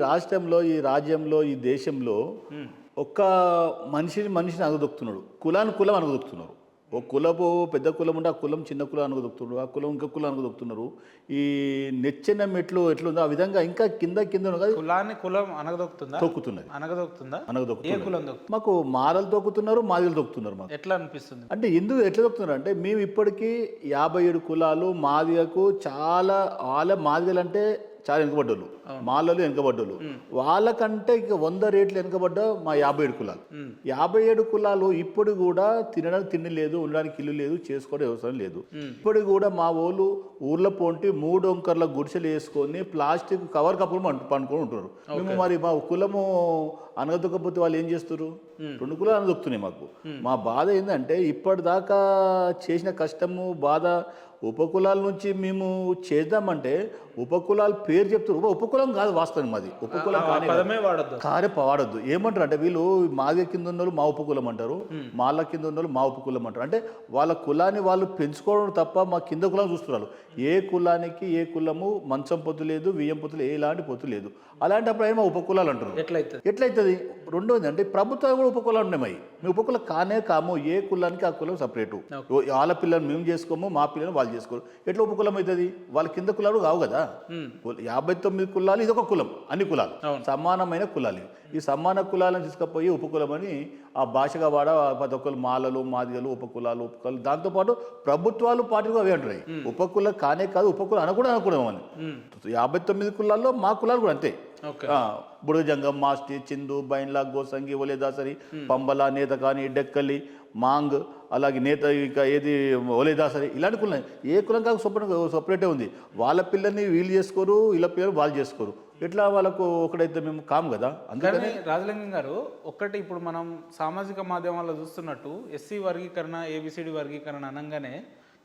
రాష్ట్రంలో, ఈ రాజ్యంలో, ఈ దేశంలో ఒక్క మనిషిని అనగదొక్కుతున్నాడు. కులం అనగదొక్కుతున్నారు. ఓ కులపు పెద్ద కులం ఉంటే ఆ కులం చిన్న కులం అనగదొక్కుతున్నారు. ఆ కులం ఇంకో కులం అనగదొక్కుతున్నారు. ఈ నెచ్చెన మెట్లు ఎట్లుందో ఆ విధంగా ఇంకా కింద కులాన్ని కులం అనగదొక్కుతుందా? తొక్కుతున్నది. అనగదొక్కుతుందా? ఏ అనగదొక్కుతున్నారు. కులం దొక్కుతుంది? మాకు మారలు తొక్కుతున్నారు, మాదిగలు తొక్కుతున్నారు. మాకు ఎట్లా అనిపిస్తుంది? అంటే ఎందుకు ఎట్లా చెప్తున్నారు అంటే మేము ఇప్పటికీ 57 కులాలు మాదిగకు చాలా మాదిగలు అంటే చాలా వెనుకబడ్డోళ్ళు, మాలలు వెనుకబడ్డోళ్ళు. వాళ్ళకంటే ఇక 100 రేట్లు వెనుకబడ్డ మా 57 కులాలు. 57 కులాలు ఇప్పుడు కూడా తినడానికి తిండి లేదు, ఉండడానికి ఇల్లు లేదు, చేసుకోవడం వ్యవసాయం లేదు. ఇప్పుడు కూడా మా వాళ్ళు ఊర్లో పోంటి 3 ఒంకర్ల గుడిసెలు వేసుకొని ప్లాస్టిక్ కవర్ కప్పులు పండుకొని ఉంటున్నారు. మేము మరి మా కులము అనగదొక్కపోతే వాళ్ళు ఏం చేస్తారు? 2 కులాలు అనదొక్కుతున్నాయి మాకు. మా బాధ ఏంటంటే ఇప్పటిదాకా చేసిన కష్టము బాధ ఉపకులాల నుంచి మేము చేద్దామంటే ఉపకులాల పేరు చెప్తారు. ఉపకులం కాదు వాస్తవం మాది. ఉపకులం వాడద్దు. ఏమంటారు అంటే వీళ్ళు మాదిగ కింద ఉన్న వాళ్ళు మా ఉపకులం అంటారు, మాల కింద ఉన్న వాళ్ళు మా ఉపకులం అంటారు. అంటే వాళ్ళ కులాన్ని వాళ్ళు పెంచుకోవడం తప్ప మా కింద కులం చూస్తున్నారు. ఏ కులానికి ఏ కులము మంచం పొత్తు లేదు, బియ్యం పొత్తు లేదు, ఎలాంటి పొత్తు లేదు. అలాంటప్పుడు ఏమో ఉపకులాలు అంటారు. ఎట్లయితుంది? రెండోది అంటే ప్రభుత్వాలు కూడా ఉపకులాలు ఉన్నాయి. మేము ఉపకులం కాము. ఏ కులానికి ఆ కులం సపరేటు. వాళ్ళ పిల్లలు మేము చేసుకోము, మా పిల్లలు వాళ్ళు చేసుకోరు. ఎట్లా ఉపకులం అవుతుంది? వాళ్ళ కింద కులాలు కావు కదా. 59 కులాలు ఇదొక కులం, అన్ని కులాలు సమానమైన కులాలు. ఈ సమాన కులాలను తీసుకుపోయి ఉపకులం అని ఆ భాషగా వాడ ప్రతి ఒక్కరు మాలలు మాదిగలు ఉపకులాలు. దాంతోపాటు ప్రభుత్వాలు పార్టీలు అవి అంటున్నాయి. ఉపకుల కానే కాదు, ఉపకులం అనకూడదు అని. 59 కులాల్లో మా కులాలు కూడా అంతే. బుడగజంగం, మాస్టి, చిందు, బైన్లా, గోసంగి, ఒలేదాసరి, పంబల, నేతకాని, డెక్కలి, మాంగ్, అలాగే నేత ఇంకా ఏది ఒలేదాసరి, ఇలాంటి కులం. ఏ కులం కాక సపరేటే ఉంది. వాళ్ళ పిల్లల్ని వీళ్ళు చేసుకోరు, వీళ్ళ పిల్లలు వాళ్ళు చేసుకోరు. ఎట్లా వాళ్ళకు ఒకటైతే మేము కాము కదా. అందుకని రాజలింగం గారు ఒక్కటి ఇప్పుడు మనం సామాజిక మాధ్యమాల్లో చూస్తున్నట్టు ఎస్సీ వర్గీకరణ, ఏబిసిడి వర్గీకరణ అనగానే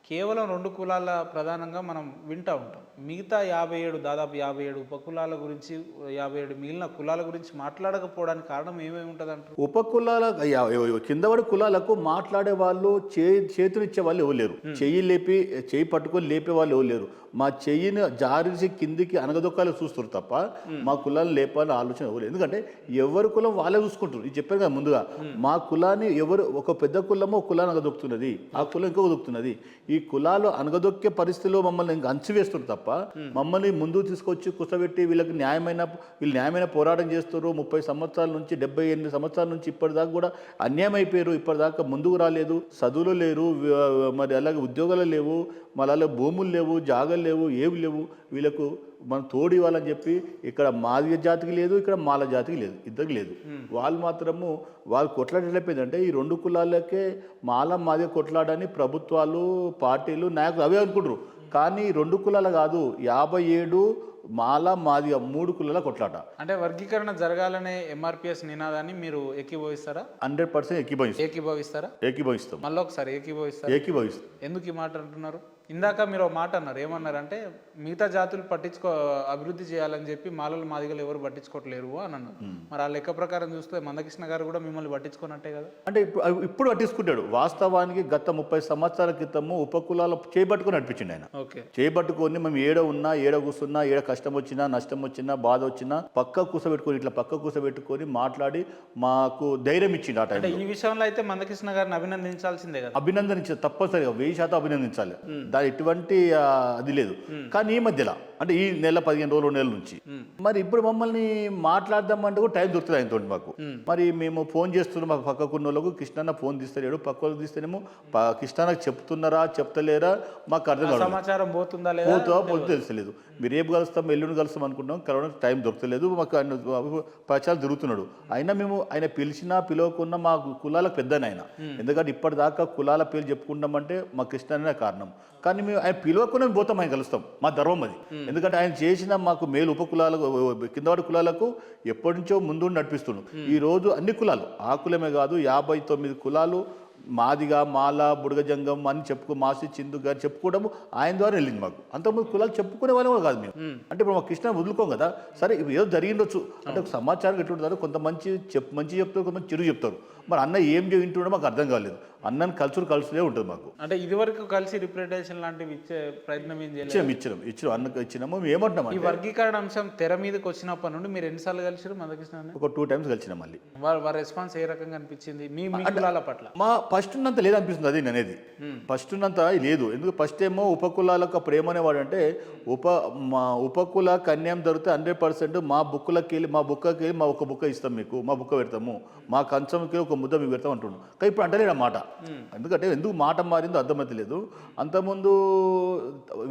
కేవలం 2 కులాల ప్రధానంగా మనం వింటూ ఉంటాం. మిగతా 57 దాదాపు 57 ఉపకులాల గురించి 57 మిగిలిన కులాల గురించి మాట్లాడకపోవడానికి కారణం ఏమేమి ఉంటుంది అంటారు? ఉపకులాల కిందవాడి కులాలకు మాట్లాడే వాళ్ళు చేతునిచ్చే వాళ్ళు ఎవరు లేరు. చెయ్యి పట్టుకొని లేపే వాళ్ళు ఎవరు లేరు. మా చెయ్యిని జారిసి కిందికి అనగదొక్కాలి చూస్తారు తప్ప మా కులాన్ని లేపాలని ఆలోచన ఎవరు. ఎందుకంటే ఎవరి కులం వాళ్ళే చూసుకుంటారు. ఇది చెప్పారు కదా ముందుగా. మా కులాన్ని ఒక పెద్ద కులమో ఒక కులాన్ని అనగదొక్కుతున్నది, ఆ కులం ఇంకొక దొక్కుతున్నది. ఈ కులాలు అనగదొక్కే పరిస్థితిలో మమ్మల్ని ఇంకా అంచివేస్తారు తప్ప మమ్మల్ని ముందుకు తీసుకొచ్చి కూర్చోబెట్టి వీళ్ళు న్యాయమైన పోరాటం చేస్తారు. 30 సంవత్సరాల నుంచి 78 సంవత్సరాల నుంచి ఇప్పటిదాకా కూడా అన్యాయం అయిపోయారు. ఇప్పటిదాకా ముందుకు రాలేదు, చదువులు లేరు, మరి అలాగే ఉద్యోగాలు లేవు, మళ్ళీ అలాగే భూములు లేవు, జాగాలు లేవు, ఏమి లేవు. వీళ్ళకు మనం తోడు ఇవ్వాలని చెప్పి ఇక్కడ మాదిగ జాతికి లేదు, ఇక్కడ మాల జాతికి లేదు, ఇద్దరికి లేదు. వాళ్ళు మాత్రము వాళ్ళు కొట్లాడలేకపోయిందంటే ఈ 2 కులాలకే మాల మాదిగ కొట్లాడని ప్రభుత్వాలు పార్టీలు నాయకులు అవే అనుకుంటారు. కానీ 2 కులాలు కాదు, 57 మాల మాదిగ 3 కులాల కొట్లాట. అంటే వర్గీకరణ జరగాలనే ఎంఆర్పిఎస్ నినాదాన్ని మీరు ఏకీభవిస్తారా? 100% ఏకీభవిస్తాం. మళ్ళీ ఒకసారి ఏకీభవిస్తాం. ఎందుకు ఈ మాట అంటున్నారు? ఇందాక మీరు ఒక మాట అన్నారు, ఏమన్నారంటే మిగతా జాతులు అభివృద్ధి చేయాలని చెప్పి మాలలు మాదిగలు ఎవరు పట్టించుకోవట్లేరు అని అన్నారు. మరి ఆ లెక్క ప్రకారం చూస్తే మందకృష్ణ గారు కూడా మిమ్మల్ని పట్టించుకున్నట్టే కదా. అంటే ఇప్పుడు పట్టించుకుంటాడు. వాస్తవానికి గత 30 సంవత్సరాల క్రితము ఉపకులాల చేపట్టుకొని నడిపించింది ఆయన. చేపట్టుకొని మేము ఏడ కూర్చున్నా, ఏడ కష్టం వచ్చినా, నష్టం వచ్చినా, బాధ వచ్చినా పక్క కూర్చోబెట్టుకొని మాట్లాడి మాకు ధైర్యం ఇచ్చింది. ఆ టైం ఈ విషయంలో అయితే మందకృష్ణ గారిని అభినందించాల్సిందే కదా. అభినందించాలి, తప్పనిసరిగా 1000% అభినందించాలి. దాని ఎటువంటి అది లేదు. కానీ ఈ మధ్యలో అంటే ఈ నెల 15 రోజులు నెలల నుంచి మరి ఇప్పుడు మమ్మల్ని మాట్లాడదామంటే కూడా టైం దొరుకుతుంది ఆయనతో మాకు. మరి మేము ఫోన్ చేస్తున్నాం మాకు పక్కకున్న వాళ్ళకు. కృష్ణన్న ఫోన్ తీస్తలేడు, పక్క వాళ్ళకి తీస్తేనేమో కృష్ణన్నకు చెప్తున్నారా చెప్తలేరా మాకు అర్థం కాదు. సమాచారం పోతుందో తెలుస్తలేదు. మీరు రేపు కలుస్తాం, ఎల్లుండి కలుస్తాం అనుకుంటాం, కలవడానికి టైం దొరకలేదు. మాకు ఆయన ప్రచారం తిరుగుతున్నాడు. అయినా మేము ఆయన పిలవకున్నా మా కులాలకు పెద్దనే ఆయన. ఎందుకంటే ఇప్పటిదాకా కులాల పేర్లు చెప్పుకుంటామంటే మా కృష్ణనే కారణం. కానీ మేము ఆయన పిలవకుండా పోతాం, ఆయన కలుస్తాం. మా ధర్మం అది. ఎందుకంటే ఆయన చేసిన మాకు మేలు ఉపకులాలకు కిందవాడి కులాలకు ఎప్పటి నుంచో ముందు నడిపిస్తున్నాం. ఈరోజు అన్ని కులాలు, ఆ కులమే కాదు 59 కులాలు మాదిగ, మాల, బుడగజంగం అని మాసి, చిందు గారు చెప్పుకోవడము ఆయన ద్వారా వెళ్ళింది మాకు. అంతకుముందు కులాలు చెప్పుకునే వాళ్ళు కూడా కాదు మేము. అంటే ఇప్పుడు మా కృష్ణ వదులుకోం కదా. సరే ఏదో జరిగిండొచ్చు అంటే సమాచారం ఎట్లుంటారు, కొంత మంచి చెప్తారు, కొంతమంది చెడు చెప్తారు. మరి అన్న ఏం వింటుండో మాకు అర్థం కాలేదు. అన్నని కలుసుడే ఉంటుంది మాకు. అంటే ఇదివరకు కలిసి రిప్రజెంటేషన్ లాంటివి ఇచ్చే ప్రయత్నం ఏం చేయలేదు? ఇచ్చినాం అన్నకు ఇచ్చినాము. మేము ఏమంటున్నాం ఈ వర్గీకరణ అంశం తెర మీదకి వచ్చినప్పటి నుండి మీరు ఎన్నిసార్లు కలిసారు మందకృష్ణ? ఒక 2 times కలిసినాం. మళ్ళీ వారి రెస్పాన్స్ ఏ రకంగా అనిపించింది మీ కులాల పట్ల? మా ఫస్ట్ ఉన్నంత లేదనిపిస్తుంది అది అనేది. ఫస్ట్ ఉన్నంత లేదు. ఎందుకు ఫస్ట్ ఏమో ఉపకులాలకు అప్పుడు ఏమనేవాడు అంటే మా ఉపకుల కన్యాం దొరికితే 100% మా బుక్కకి వెళ్ళి మా ఒక బుక్క ఇస్తాం మీకు, మా బుక్క పెడతాము, మా కంచంకి ఒక ముద్ద మీకు పెడతాం అంటుండు. కానీ ఇప్పుడు అంటలేడు ఆ మాట. ఎందుకంటే ఎందుకు మాట మారిందో అర్థమైతే లేదు. అంతకుముందు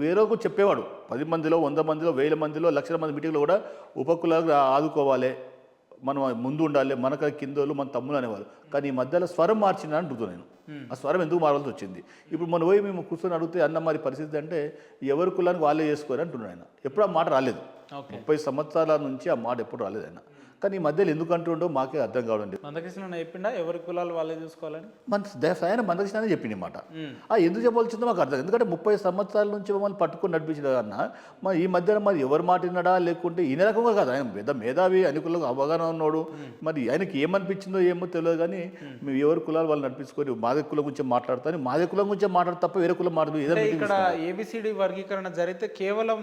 వేరొక చెప్పేవాడు 10 మందిలో 100 మందిలో 1000 మందిలో 1,00,000 మంది మీటింగ్లో కూడా ఉపకులకు ఆదుకోవాలి, మనం ముందు ఉండాలి, మనకు కిందోళ్ళు మన తమ్ముళ్ళు అనేవారు. కానీ ఈ మధ్యలో స్వరం మార్చిందని అడుగుతాను నేను. ఆ స్వరం ఎందుకు మారాల్సి వచ్చింది? ఇప్పుడు మనం పోయి మేము కూర్చొని అడిగితే అన్న మరి పరిస్థితి అంటే ఎవరి కులానికి వాళ్ళే చేసుకోరు అంటున్నాడు ఆయన. ఎప్పుడు ఆ మాట రాలేదు. 30 సంవత్సరాల నుంచి ఆ మాట ఎప్పుడు రాలేదు ఆయన. కానీ ఈ మధ్యలో ఎందుకు అంటుండో మాకే అర్థం కావడం. మందకృష్ణ చెప్పిండా ఎవరి కులాలు వాళ్ళే చూసుకోవాలని? ఆయన మందకృష్ణ చెప్పింది మాట. ఎందుకు చెప్పాల్సిందో మాకు అర్థం. ఎందుకంటే 30 సంవత్సరాల నుంచి మమ్మల్ని పట్టుకుని నడిపించిన అన్న మరి ఈ మధ్యన మరి ఎవరు మాట విన్నాడా లేకుంటే ఈయన రకంగా కాదు. ఆయన పెద్ద మేధావి, అనుకులకు అవగాహన ఉన్నాడు. మరి ఆయనకి ఏమనిపించిందో ఏమో తెలియదు. కానీ మేము ఎవరి కులాలు వాళ్ళు నడిపించుకొని మాదే కులం గురించి మాట్లాడతాను, మాదే కులం గురించి మాట్లాడతా తప్ప వేరే కులం మాట్లాడు. ఇక్కడ ఏబిసిడి వర్గీకరణ జరిగితే కేవలం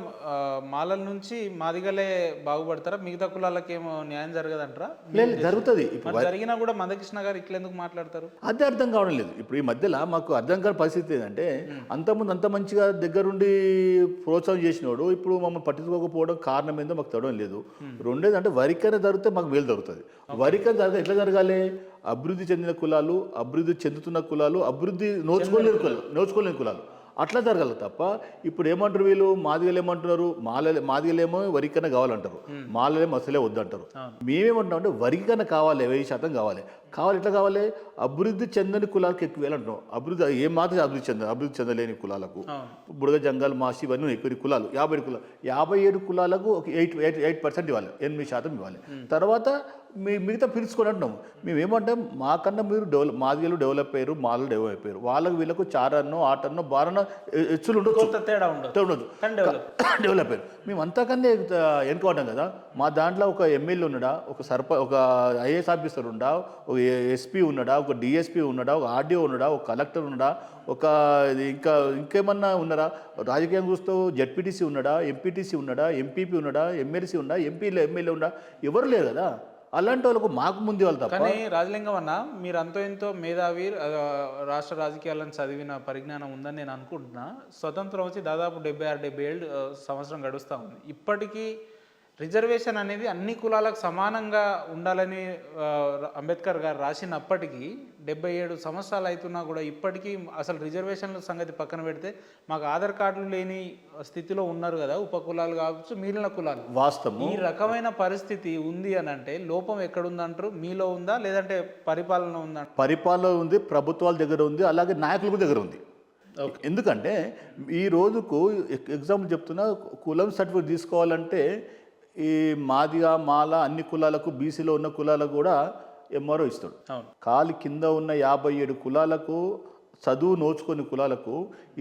మాలల నుంచి మాదిగలే బాగుపడతారా? మిగతా కులాలకి ఏమో న్యాయం జరగదంటారా? లేదు, జరుగుతుంది. జరిగినా కూడా మందకృష్ణ గారు ఇట్లా ఎందుకు మాట్లాడతారు? అదే అర్థం కావడం లేదు. ఇప్పుడు ఈ మధ్యలో మాకు అర్థం కాని పరిస్థితి ఏంటంటే అంతకుముందు అంత మంచిగా దగ్గరుండి ప్రోత్సాహం చేసినోడు ఇప్పుడు మమ్మల్ని పట్టించుకోకపోవడం కారణం ఏందో మాకు తెలవడం లేదు. రెండేది అంటే వరికైనా జరిగితే మాకు వేలు జరుగుతుంది. వరికైనా జరిగితే ఎట్లా జరగాలి? అభివృద్ధి చెందిన కులాలు, అభివృద్ధి చెందుతున్న కులాలు, అభివృద్ధి నోచుకోలేని కులాలు అట్లా జరగాలి తప్ప ఇప్పుడు ఏమంటారు వీళ్ళు మాదిగలు ఏమంటున్నారు, మాదిగలేమో వరికన్నా కావాలంటారు, మాలలేమో అసలే వద్దంటారు. మేమేమంటున్నాం అంటే వరికన్నా కావాలి, 1000% కావాలి. ఎట్లా కావాలి? అభివృద్ధి చెందని కులాలకు ఎక్కువ వేయాలంటున్నాం. అభివృద్ధి ఏం మాత్రం అభివృద్ధి చెందలేని కులాలకు బుడగ జంగల్ మాసి ఇవన్నీ ఎక్కువ కులాలు 57 కులాలు 57 కులాలకు ఒక 8% ఇవ్వాలి, 8% ఇవ్వాలి. తర్వాత మిగతా పిలుచుకొని అంటున్నాము. మేము ఏమంటాం మాకన్నా మీరు మాదిగలు డెవలప్ అయ్యారు, మాలలు డెవలప్ అయిపోయారు. వాళ్ళకు వీళ్ళకు 4 8 12 హెచ్చులు ఉండొచ్చు, తేడా ఉండొచ్చు, డెవలప్ అయ్యారు. మేము అంతకన్నా వెనుకబడ్డాం కదా. మా దాంట్లో ఒక ఎమ్మెల్యే ఉన్నాడా, ఒక ఐఏఎస్ ఆఫీసర్ ఉండా, ఒక ఎస్పీ ఉన్నాడా, ఒక డిఎస్పీ ఉన్నాడా, ఒక ఆర్డీఓ ఉన్నాడా, ఒక కలెక్టర్ ఉన్నాడా, ఒక ఇంకేమన్నా ఉన్నారా? రాజకీయం చూస్తూ జెడ్పీటీసీ ఉన్నాడా, ఎంపీటీసీ ఉన్నాడా, ఎంపీపీ ఉన్నాడా, ఎమ్మెల్సీ ఉన్నాడా, ఎమ్మెల్యే ఉన్నాడా? ఎవరు లేరు కదా. అలాంటి వాళ్ళకు మాకు ముందు వాళ్ళు తప్ప. కానీ రాజలింగం అన్న మీరు అంతో ఎంతో మేధావి, రాష్ట్ర రాజకీయాలను చదివిన పరిజ్ఞానం ఉందని నేను అనుకుంటున్నా. స్వతంత్రం వచ్చి దాదాపు 76-77 సంవత్సరం గడుస్తూ ఉంది. ఇప్పటికీ రిజర్వేషన్ అనేది అన్ని కులాలకు సమానంగా ఉండాలని అంబేద్కర్ గారు రాసినప్పటికీ 77 సంవత్సరాలు అవుతున్నా కూడా ఇప్పటికీ అసలు రిజర్వేషన్ల సంగతి పక్కన పెడితే మాకు ఆధార్ కార్డులు లేని స్థితిలో ఉన్నారు కదా ఉపకులాలు కావచ్చు, మిగిలిన కులాలు. వాస్తవం. ఈ రకమైన పరిస్థితి ఉంది అని అంటే లోపం ఎక్కడుందంటారు? మీలో ఉందా లేదంటే పరిపాలన ఉందా? పరిపాలన ఉంది, ప్రభుత్వాల దగ్గర ఉంది, అలాగే నాయకుల దగ్గర ఉంది. ఎందుకంటే ఈ రోజుకు ఎగ్జాంపుల్ చెప్తున్నా, కులం సర్టిఫికేట్ తీసుకోవాలంటే ఈ మాదిగా మాల అన్ని కులాలకు, బీసీలో ఉన్న కులాలకు కూడా ఎంఆర్ఓ ఇస్తాడు. కాలి కింద ఉన్న 57 కులాలకు, చదువు నోచుకొని కులాలకు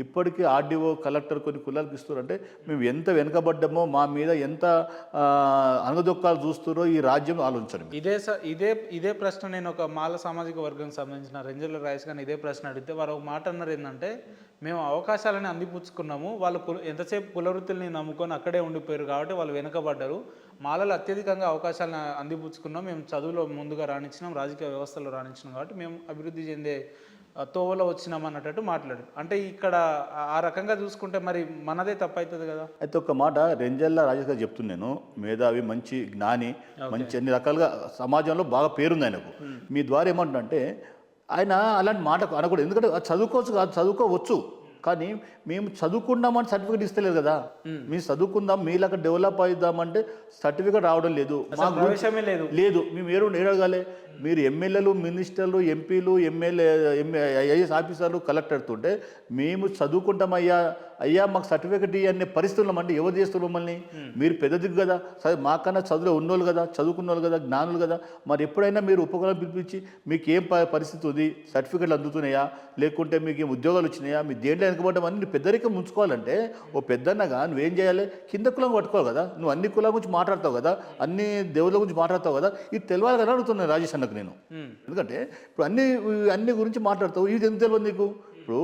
ఇప్పటికీ ఆర్డీఓ కలెక్టర్ కొన్ని కులాలకు ఇస్తున్నారంటే మేము ఎంత వెనుకబడ్డామో, మా మీద ఎంత అనగదొక్కాలు చూస్తున్నారో ఈ రాజ్యం ఆలోచించండి. ఇదే ప్రశ్న నేను ఒక మాల సామాజిక వర్గానికి సంబంధించిన రెంజర్ల రాయస్ గారిని ఇదే ప్రశ్న అడిగితే వారు ఒక మాట అన్నారు ఏంటంటే, మేము అవకాశాలని అందిపుచ్చుకున్నాము, వాళ్ళు ఎంతసేపు కులవృత్తుల్ని నమ్ముకొని అక్కడే ఉండిపోయారు కాబట్టి వాళ్ళు వెనుకబడ్డారు. మాలలు అత్యధికంగా అవకాశాలను అందిపుచ్చుకున్నాం, మేము చదువులో ముందుగా రాణించినాం, రాజకీయ వ్యవస్థలో రాణించినాం కాబట్టి మేము అభివృద్ధి చెందే తోవలో వచ్చినాం అన్నట్టు మాట్లాడారు. అంటే ఇక్కడ ఆ రకంగా చూసుకుంటే మరి మనదే తప్పు అవుతుంది కదా. అయితే ఒక మాట రెంజల్లా రాజేష్ గారు చెప్తున్నాను, మేధావి, మంచి జ్ఞాని, మంచి అన్ని రకాలుగా సమాజంలో బాగా పేరుంది ఆయనకు. మీ ద్వారా ఏమంటుందంటే ఆయన అలాంటి మాట అనకూడదు. ఎందుకంటే చదువుకోవచ్చు కాదు, చదువుకోవచ్చు, కానీ మేము చదువుకున్నామని సర్టిఫికేట్ ఇస్తలేదు కదా. మేము చదువుకుందాం, మీలాగా డెవలప్ అవుదామంటే సర్టిఫికేట్ రావడం లేదు, లేదు. మేము ఏడగాలి? మీరు ఎమ్మెల్యేలు, మినిస్టర్లు, ఎంపీలు, ఐఏఎస్ ఆఫీసర్లు, కలెక్టర్తుంటే మేము చదువుకుంటామయ్యా అయ్యా మాకు సర్టిఫికెట్ అనే పరిస్థితులు అంటే ఎవరు చేస్తున్నారు మమ్మల్ని? మీరు పెద్ద దిగ్గు కదా, సరే మాకన్నా చదువులో ఉన్నోళ్ళు కదా, చదువుకున్నోళ్ళు కదా, జ్ఞానులు కదా, మరి ఎప్పుడైనా మీరు ఉపకరణం పిలిపించి మీకు ఏం పరిస్థితి ఉంది, సర్టిఫికెట్లు అందుతున్నాయా, లేకుంటే మీకు ఏం ఉద్యోగాలు వచ్చినాయా, మీ దేంట్లో వెనకబడ్డం అని పెద్దరికం ఉంచుకోవాలంటే ఓ పెద్దన్నగా నువ్వేం చేయాలి? కింద కులం పట్టుకోవాలి కదా, నువ్వు అన్ని కులాల గురించి మాట్లాడతావు కదా, అన్ని దేవుళ్ళ గురించి మాట్లాడతావు కదా, ఇది తెలియాలి కదా అడుగుతున్నాను రాజేష్ అన్నకు నేను. ఎందుకంటే ఇప్పుడు అన్ని గురించి మాట్లాడతావు, ఇది ఎంత తెలియదు నీకు? ఇప్పుడు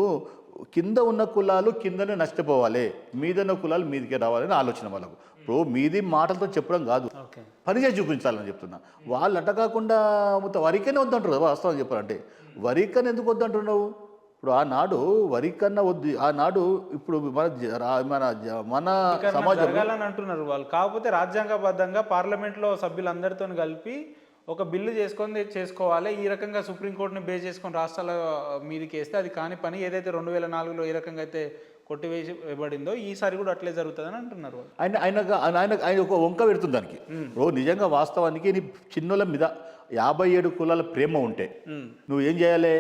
కింద ఉన్న కులాలు కిందనే నష్టపోవాలి, మీదన్న కులాలు మీదికే రావాలని ఆలోచన వాళ్ళకు. ఇప్పుడు మీది మాటలతో చెప్పడం కాదు, పని చేసి చూపించాలని చెప్తున్నా. వాళ్ళు అట్ట కాకుండా మొత్తం వరికనే వద్దంటారు కదా వాస్తవం చెప్పాలంటే. వరికని ఎందుకు వద్దంటున్నావు? ఇప్పుడు ఆనాడు వరికన్నా వద్దు, ఆనాడు ఇప్పుడు మన సమాజంలో అంటున్నారు వాళ్ళు. కాకపోతే రాజ్యాంగబద్ధంగా పార్లమెంట్లో సభ్యులందరితో కలిపి ఒక బిల్లు చేసుకోవాలి, ఈ రకంగా సుప్రీంకోర్టుని బేస్ చేసుకొని రాష్ట్రాల మీదకి వేస్తే అది కాని పని. ఏదైతే 2004లో ఏ రకంగా అయితే కొట్టివేయబడిందో ఈసారి కూడా అట్లే జరుగుతుందని అంటున్నారు. ఆయన ఒక వంక పెడుతుంది దానికి. నిజంగా వాస్తవానికి నీ చిన్నోళ్ళ మీద 57 కులాల ప్రేమ ఉంటే నువ్వు ఏం చేయాలి?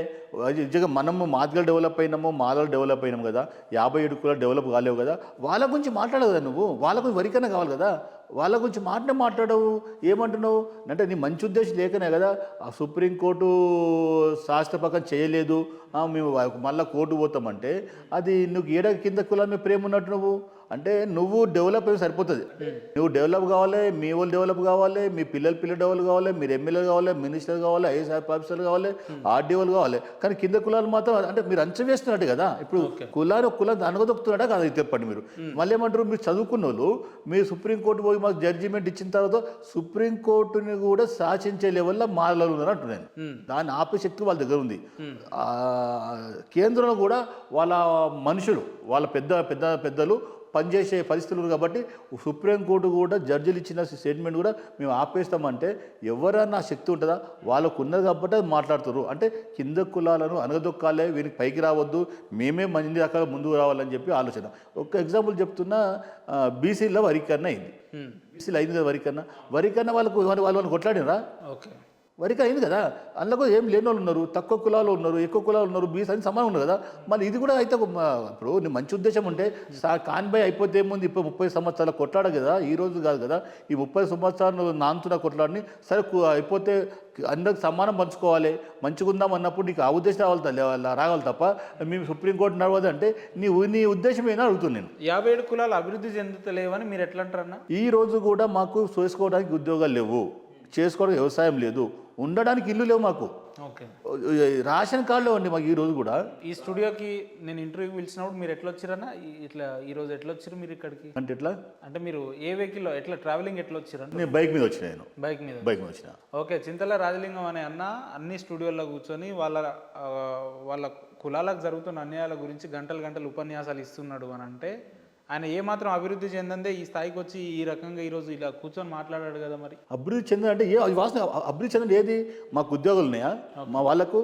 నిజంగా మనము మాదిగలు డెవలప్ అయినాము, మాలలు డెవలప్ అయినాము కదా, 57 కులాలు డెవలప్ కాలేవు కదా, వాళ్ళ గురించి మాట్లాడవు కదా నువ్వు. వాళ్ళ గురించి వరికన్నా కావాలి కదా, వాళ్ళ గురించి మాట్లాడవు. ఏమంటున్నావు అంటే నీ మంచి ఉద్దేశం లేకనే కదా ఆ సుప్రీంకోర్టు శాస్త్రపకం చేయలేదు, మేము మళ్ళీ కోర్టు పోతామంటే అది నువ్వు ఏడ కింద కులం మీద ప్రేమ ఉన్నట్టు నువ్వు. అంటే నువ్వు డెవలప్ అయితే సరిపోతుంది. నువ్వు డెవలప్ కావాలి, మీ వాళ్ళు డెవలప్ కావాలి, మీ పిల్లలు డెవలప్ కావాలి, మీరు ఎమ్మెల్యేలు కావాలి, మినిస్టర్ కావాలి, ఐఏఎస్ ఆఫీసర్లు కావాలి, ఆర్డీఓలు కావాలి. కానీ కింద కులాలు మాత్రం అంటే మీరు అంచనా వేస్తున్నట్టు కదా. ఇప్పుడు కులాన్ని అనగదొక్కుతున్నాడా కదా, చెప్పండి మీరు. మళ్ళీ ఏమంటారు? మీరు చదువుకున్న వాళ్ళు మీరు సుప్రీంకోర్టు పోయి మాకు జడ్జిమెంట్ ఇచ్చిన తర్వాత సుప్రీంకోర్టుని కూడా శాసించే లెవెల్లో మారలు ఉన్నారు అంటున్నాను. దాన్ని ఆపే శక్తి వాళ్ళ దగ్గర ఉంది. కేంద్రంలో కూడా వాళ్ళ మనుషులు, వాళ్ళ పెద్దలు పనిచేసే పరిస్థితులు కాబట్టి సుప్రీంకోర్టు కూడా జడ్జిలు ఇచ్చిన స్టేట్మెంట్ కూడా మేము ఆపేస్తామంటే ఎవరన్నా శక్తి ఉంటుందా? వాళ్ళకు ఉన్నది కాబట్టి అది మాట్లాడుతారు. అంటే కింద కులాలను అనగదొక్కాలే, వీరికి పైకి రావద్దు, మేమే మంది రకాల ముందుకు రావాలని చెప్పి ఆలోచన. ఒక ఎగ్జాంపుల్ చెప్తున్నా, బీసీలో వరీకరణ అయింది. బీసీలో అయింది కదా వరీకరణ వాళ్ళని కొట్లాడినరా? వరిక అయింది కదా, అందులో ఏం లేని వాళ్ళు ఉన్నారు, తక్కువ కులాలు ఉన్నారు, ఎక్కువ కులాలు ఉన్నారు, బీస్ అని సమానం ఉన్నారు కదా. మళ్ళీ ఇది కూడా అయితే ఇప్పుడు నీ మంచి ఉద్దేశం ఉంటే కాన్బాయ్ అయిపోతే ఏముంది, ఇప్పుడు 30 సంవత్సరాల కొట్లాడ కదా, ఈ రోజు కాదు కదా, ఈ 30 సంవత్సరాలు నానుతున్న కొట్లాడిని సరే అయిపోతే అందరికి సమానం పంచుకోవాలి, మంచిగా ఉందాం అన్నప్పుడు నీకు ఆ ఉద్దేశం రావాలి తప్ప మేము సుప్రీంకోర్టు నడవదు అంటే నీ ఉద్దేశం ఏమైనా అడుగుతుంది నేను. 57 కులాలు అభివృద్ధి చెందుతలేవని మీరు ఎట్లా అంటారన్నా? ఈ రోజు కూడా మాకు చేసుకోవడానికి ఉద్యోగాలు లేవు, చేసుకోవడానికి వ్యవసాయం లేదు, ఉండడానికి ఇల్లు లేవు మాకు. రేషన్ కార్డులో అండి మాకు ఈ రోజు కూడా. ఈ స్టూడియోకి నేను ఇంటర్వ్యూ పిలిచినప్పుడు మీరు ఎట్లా వచ్చారన్నా? ఇట్లా ఈ రోజు ఎట్లా వచ్చారు మీరు ఇక్కడికి? అంటే ఎట్లా అంటే మీరు ఏ వెహికల్లో ఎట్లా ట్రావెలింగ్ ఎట్లా వచ్చారు? నేను బైక్ మీద వచ్చిన. బైక్ మీద వచ్చిన. ఓకే. చింతల రాజలింగం అనే అన్న అన్ని స్టూడియోల్లో కూర్చొని వాళ్ళ కులాలకు జరుగుతున్న అన్యాయాల గురించి గంటలు ఉపన్యాసాలు ఇస్తున్నాడు అని అంటే ఆయన ఏమాత్రం అభివృద్ధి చెందందే ఈ స్థాయికి వచ్చి ఈ రకంగా ఈరోజు ఇలా కూర్చొని మాట్లాడాడు కదా. మరి అభివృద్ధి చెందంటే వాస్తవం అభివృద్ధి చెందండి ఏది? మాకు ఉద్యోగాలు ఉన్నాయా మా వాళ్ళకు?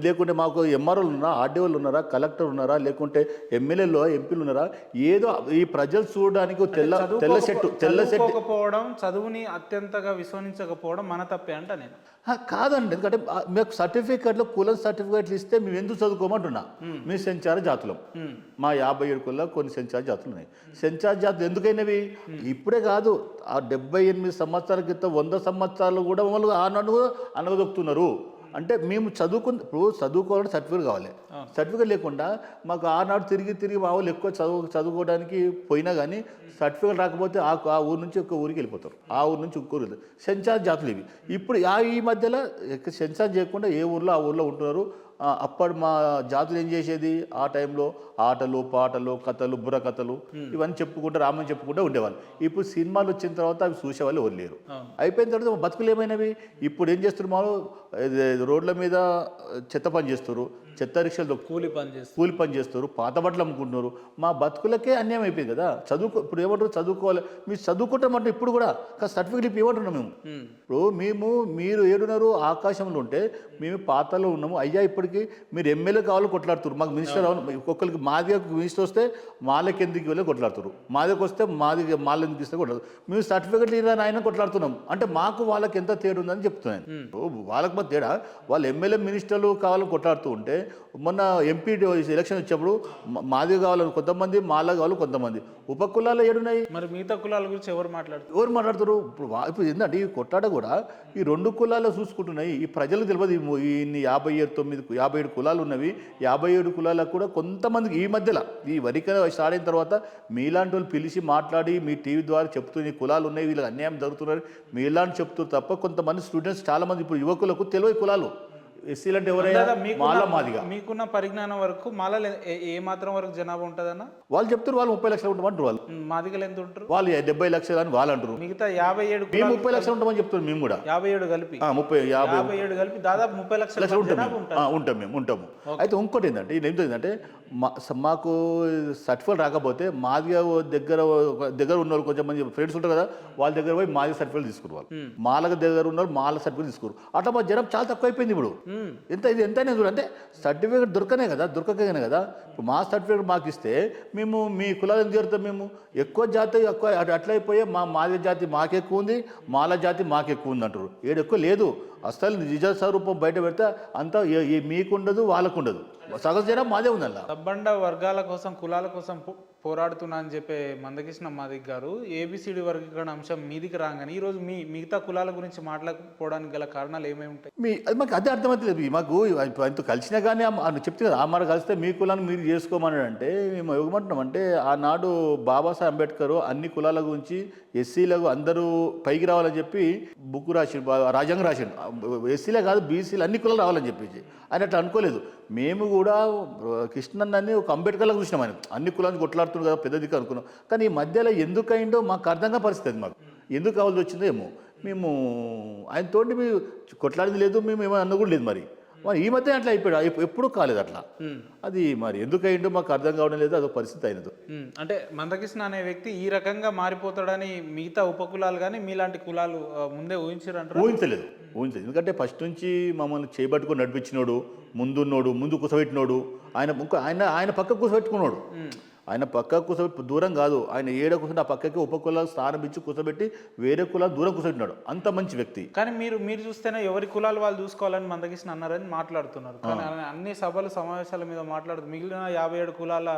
లేకుంటే మాకు ఎంఆర్ఓలు ఉన్నారా, ఆర్డీఓలు ఉన్నారా, కలెక్టర్ ఉన్నారా, లేకుంటే ఎమ్మెల్యేలు ఎంపీలు ఉన్నారా? ఏదో ఈ ప్రజలు చూడడానికి తెల్ల సెట్టు చదువుని అత్యంతగా విశ్వసించకపోవడం మన తప్పే అంట నేను. కాదండి, ఎందుకంటే మీకు సర్టిఫికేట్లు కులం సర్టిఫికేట్లు ఇస్తే మేము ఎందుకు చదువుకోమంటున్నా. మీ సెంచార జాతులం, మా 57 కుల కొన్ని సెంచార జాతులు ఉన్నాయి. సెంచార జాతులు ఎందుకైనవి? ఇప్పుడే కాదు, ఆ 78 సంవత్సరాల క్రితం 100 సంవత్సరాలు కూడా మమ్మల్ని ఆనాడు అనగదొక్కుతున్నారు. అంటే మేము చదువుకోవాలంటే సర్టిఫికేట్ కావాలి. సర్టిఫికేట్ లేకుండా మాకు ఆనాడు తిరిగి మా వాళ్ళు ఎక్కువ చదువుకోవడానికి పోయినా కానీ సర్టిఫికేట్ రాకపోతే ఆ ఊరు నుంచి ఒక ఊరికి వెళ్ళిపోతారు, ఆ ఊరు నుంచి ఇంకో ఊరు. సెన్సార్ జాతులు ఇవి. ఇప్పుడు ఈ మధ్యలో సెన్సార్ చేయకుండా ఏ ఊర్లో ఆ ఊర్లో ఉంటున్నారు. అప్పుడు మా జాతులు ఏం చేసేది, ఆ టైంలో ఆటలు పాటలు కథలు బుర్రకథలు ఇవన్నీ చెప్పుకుంటూ రామని చెప్పుకుంటూ ఉండేవాళ్ళు. ఇప్పుడు సినిమాలు వచ్చిన తర్వాత అవి చూసేవాళ్ళు ఎవరు లేరు. అయిపోయిన తర్వాత బతుకులు ఏమైనవి? ఇప్పుడు ఏం చేస్తున్నారు, మాలో రోడ్ల మీద చెత్త పని చేస్తారు, చెత్త రిక్షలు కూలి పని చేస్తారు, పాత బట్టలు అమ్ముకుంటున్నారు. మా బతుకులకే అన్యాయం అయిపోయింది కదా. ఇప్పుడు ఏమంటారు, చదువుకోవాలి. మీరు చదువుకుంటాం అంటే ఇప్పుడు కూడా సర్టిఫికేట్ ఇవ్వమంటున్నాం మేము. ఇప్పుడు మీరు ఏడున్నారు ఆకాశంలో ఉంటే మేము పాతలో ఉన్నాము. అయ్యా ఇప్పటికి మీరు ఎమ్మెల్యే కావాలని కొట్లాడుతున్నారు, మాకు మినిస్టర్ కావాలి. ఒక్కొక్కరికి మాదిగా మినిస్టర్ వస్తే మాలకి ఎందుకు వెళ్ళి కొట్లాడుతున్నారు, మాదికి వస్తే మాల ఎందుకు ఇస్తే కొట్లాడుతారు. మేము సర్టిఫికేట్లు ఇవ్వని ఆయన కొట్లాడుతున్నాం అంటే మాకు వాళ్ళకి ఎంత తేడా ఉందని చెప్తున్నాను. వాళ్ళకి మాకు తేడా. వాళ్ళు ఎమ్మెల్యే మినిస్టర్లు కావాలని కొట్లాడుతూ ఉంటే మొన్న ఎంపీ ఎలక్షన్ వచ్చినప్పుడు మాది కావాలని కొంతమంది, మాలా కావాలి కొంతమంది, ఉపకులాలు ఏడున్నాయి? మరి మిగతా కులాల గురించి ఎవరు మాట్లాడుతారు? ఎవరు మాట్లాడుతారు? ఇప్పుడు ఏంటంటే ఈ కొట్లాట కూడా ఈ 2 కులాల్లో చూసుకుంటున్నాయి. ఈ ప్రజలకు తెలియదు ఇన్ని 57 కులాలు ఉన్నవి. 57 కులాలకు కూడా కొంతమందికి ఈ మధ్యలో ఈ వరిక స్టార్ట్ అయిన తర్వాత మీలాంటి వాళ్ళు పిలిచి మాట్లాడి మీ టీవీ ద్వారా చెప్తూ ఈ కులాలు ఉన్నాయి, వీళ్ళకి అన్యాయం జరుగుతున్నారు మీలాంటి చెప్తూ తప్ప కొంతమంది స్టూడెంట్స్ చాలామంది ఇప్పుడు యువకులకు తెలియదు కులాలు. ఎస్సీలు అంటే ఎవరైనా మాల మాదిగా. మీకున్న పరిజ్ఞానం వరకు మాలలో ఏ మాత్రం వరకు జనాభా ఉంటుందన్న? వాళ్ళు చెప్తారు వాళ్ళు 30 లక్షలు ఉంటామంటారు. వాళ్ళు మాదిగలు ఎంత ఉంటారు? వాళ్ళు 70 లక్షలు అని వాళ్ళు అంటారు. మిగతా 57 మేము 30 లక్షలు ఉంటామని చెప్తారు. మేము కూడా 57 కలిపి 57 కలిపి దాదాపు 30 లక్షల ఉంటాం మేము ఉంటాము. అయితే ఇంకోటి ఏంటంటే ఇది ఏంటంటే మాకు సర్టిఫికేట్ రాకపోతే మాదిగా దగ్గర ఉన్న వాళ్ళు కొంచెం మంది ఫ్రెండ్స్ ఉంటారు కదా, వాళ్ళ దగ్గర పోయి మాది సర్టిఫికేట్ తీసుకురు. వాళ్ళు మాలకు దగ్గర ఉన్న వాళ్ళు మాల సర్టిఫికేట్ తీసుకురు. అట్లా మా జనం చాలా తక్కువ అయిపోయింది. ఇప్పుడు ఇది ఎంతైనా చూడంటే సర్టిఫికేట్ దొరకనే కదా. ఇప్పుడు మా సర్టిఫికేట్ మాకు ఇస్తే మేము మీ కులాలను చేరుతాం. మేము ఎక్కువ జాతి ఎక్కువ అట్లా అయిపోయే మాది జాతి మాకెక్కువ ఉంది, మాల జాతి మాకెక్కువ ఉంది అంటారు. ఎక్కువ లేదు. అసలు నిజ స్వరూపం బయట పెడితే అంతా మీకుండదు వాళ్ళకుండదు. సగం జనం మాదే ఉందల్లా. సబ్బండ వర్గాల కోసం కులాల కోసం పోరాడుతున్నా అని చెప్పే మందకృష్ణ మాదిగ గారు ఏబిసిడి వర్గీకరణ అంశం మీదికి రాగానే ఈరోజు మిగతా కులాల గురించి మాట్లాడకపోవడానికి గల కారణాలు ఏమేమి ఉంటాయి? అది మాకు అదే అర్థమవుతుంది. మాకు ఆయనతో కలిసినా కానీ చెప్తే కదా, ఆ మాట కలిస్తే మీ కులాన్ని మీరు చేసుకోమని అంటే మేము ఏమంటున్నాం అంటే ఆనాడు బాబాసాహెబ్ అంబేద్కర్ అన్ని కులాల గురించి ఎస్సీలకు అందరూ పైకి రావాలని చెప్పి బుక్ రాసి రాజ్యాంగం రాసిండు. ఎస్సీలే కాదు బీసీలు అన్ని కులాలు రావాలని చెప్పేసి ఆయన అట్లా అనుకోలేదు. మేము కూడా కృష్ణన్నని ఒక అంబేద్కర్లా చూసినాం. ఆయన అన్ని కులాన్ని కొట్లాడుతున్నాం కదా పెద్ద దిక్కు అనుకున్నాం. కానీ ఈ మధ్యలో ఎందుకైందో మాకు అర్థంగా పరిస్థితి. మాకు ఎందుకు కావాల్సి వచ్చిందో ఏమో. మేము ఆయనతోటి మేము కొట్లాడింది లేదు, మేము ఏమో అన్న కూడా లేదు. మరి ఈ మధ్య అట్లా అయిపోయాడు, ఎప్పుడూ కాలేదు అట్లా. అది మరి ఎందుకైందో మాకు అర్థం కావడం లేదు. అదొక పరిస్థితి అయినది. అంటే మందకృష్ణ అనే వ్యక్తి ఈ రకంగా మారిపోతాడని మిగతా ఉపకులాలు కానీ మీలాంటి కులాలు ముందే ఊహించారంటారు? ఊహించలేదు. ఎందుకంటే ఫస్ట్ నుంచి మమ్మల్ని చేపట్టుకొని నడిపించినోడు, ముందున్నోడు, ముందు కూసబెట్టినోడు, ఆయన పక్క కూసబెట్టుకున్నాడు. ఆయన పక్క కూసబెట్టి దూరం కాదు, ఆయన ఏడ కూర్చుంటే ఆ పక్కకి ఉపకులాలు స్థానం ఇచ్చి కూసబెట్టి వేరే కులాలు దూరం కూర్చుంటున్నాడు. అంత మంచి వ్యక్తి. కానీ మీరు చూస్తేనే ఎవరి కులాలు వాళ్ళు చూసుకోవాలని మందకృష్ణ అన్నారని మాట్లాడుతున్నారు. కానీ అన్ని సభలు సమావేశాల మీద మాట్లాడుతూ మిగిలిన 57 కులాల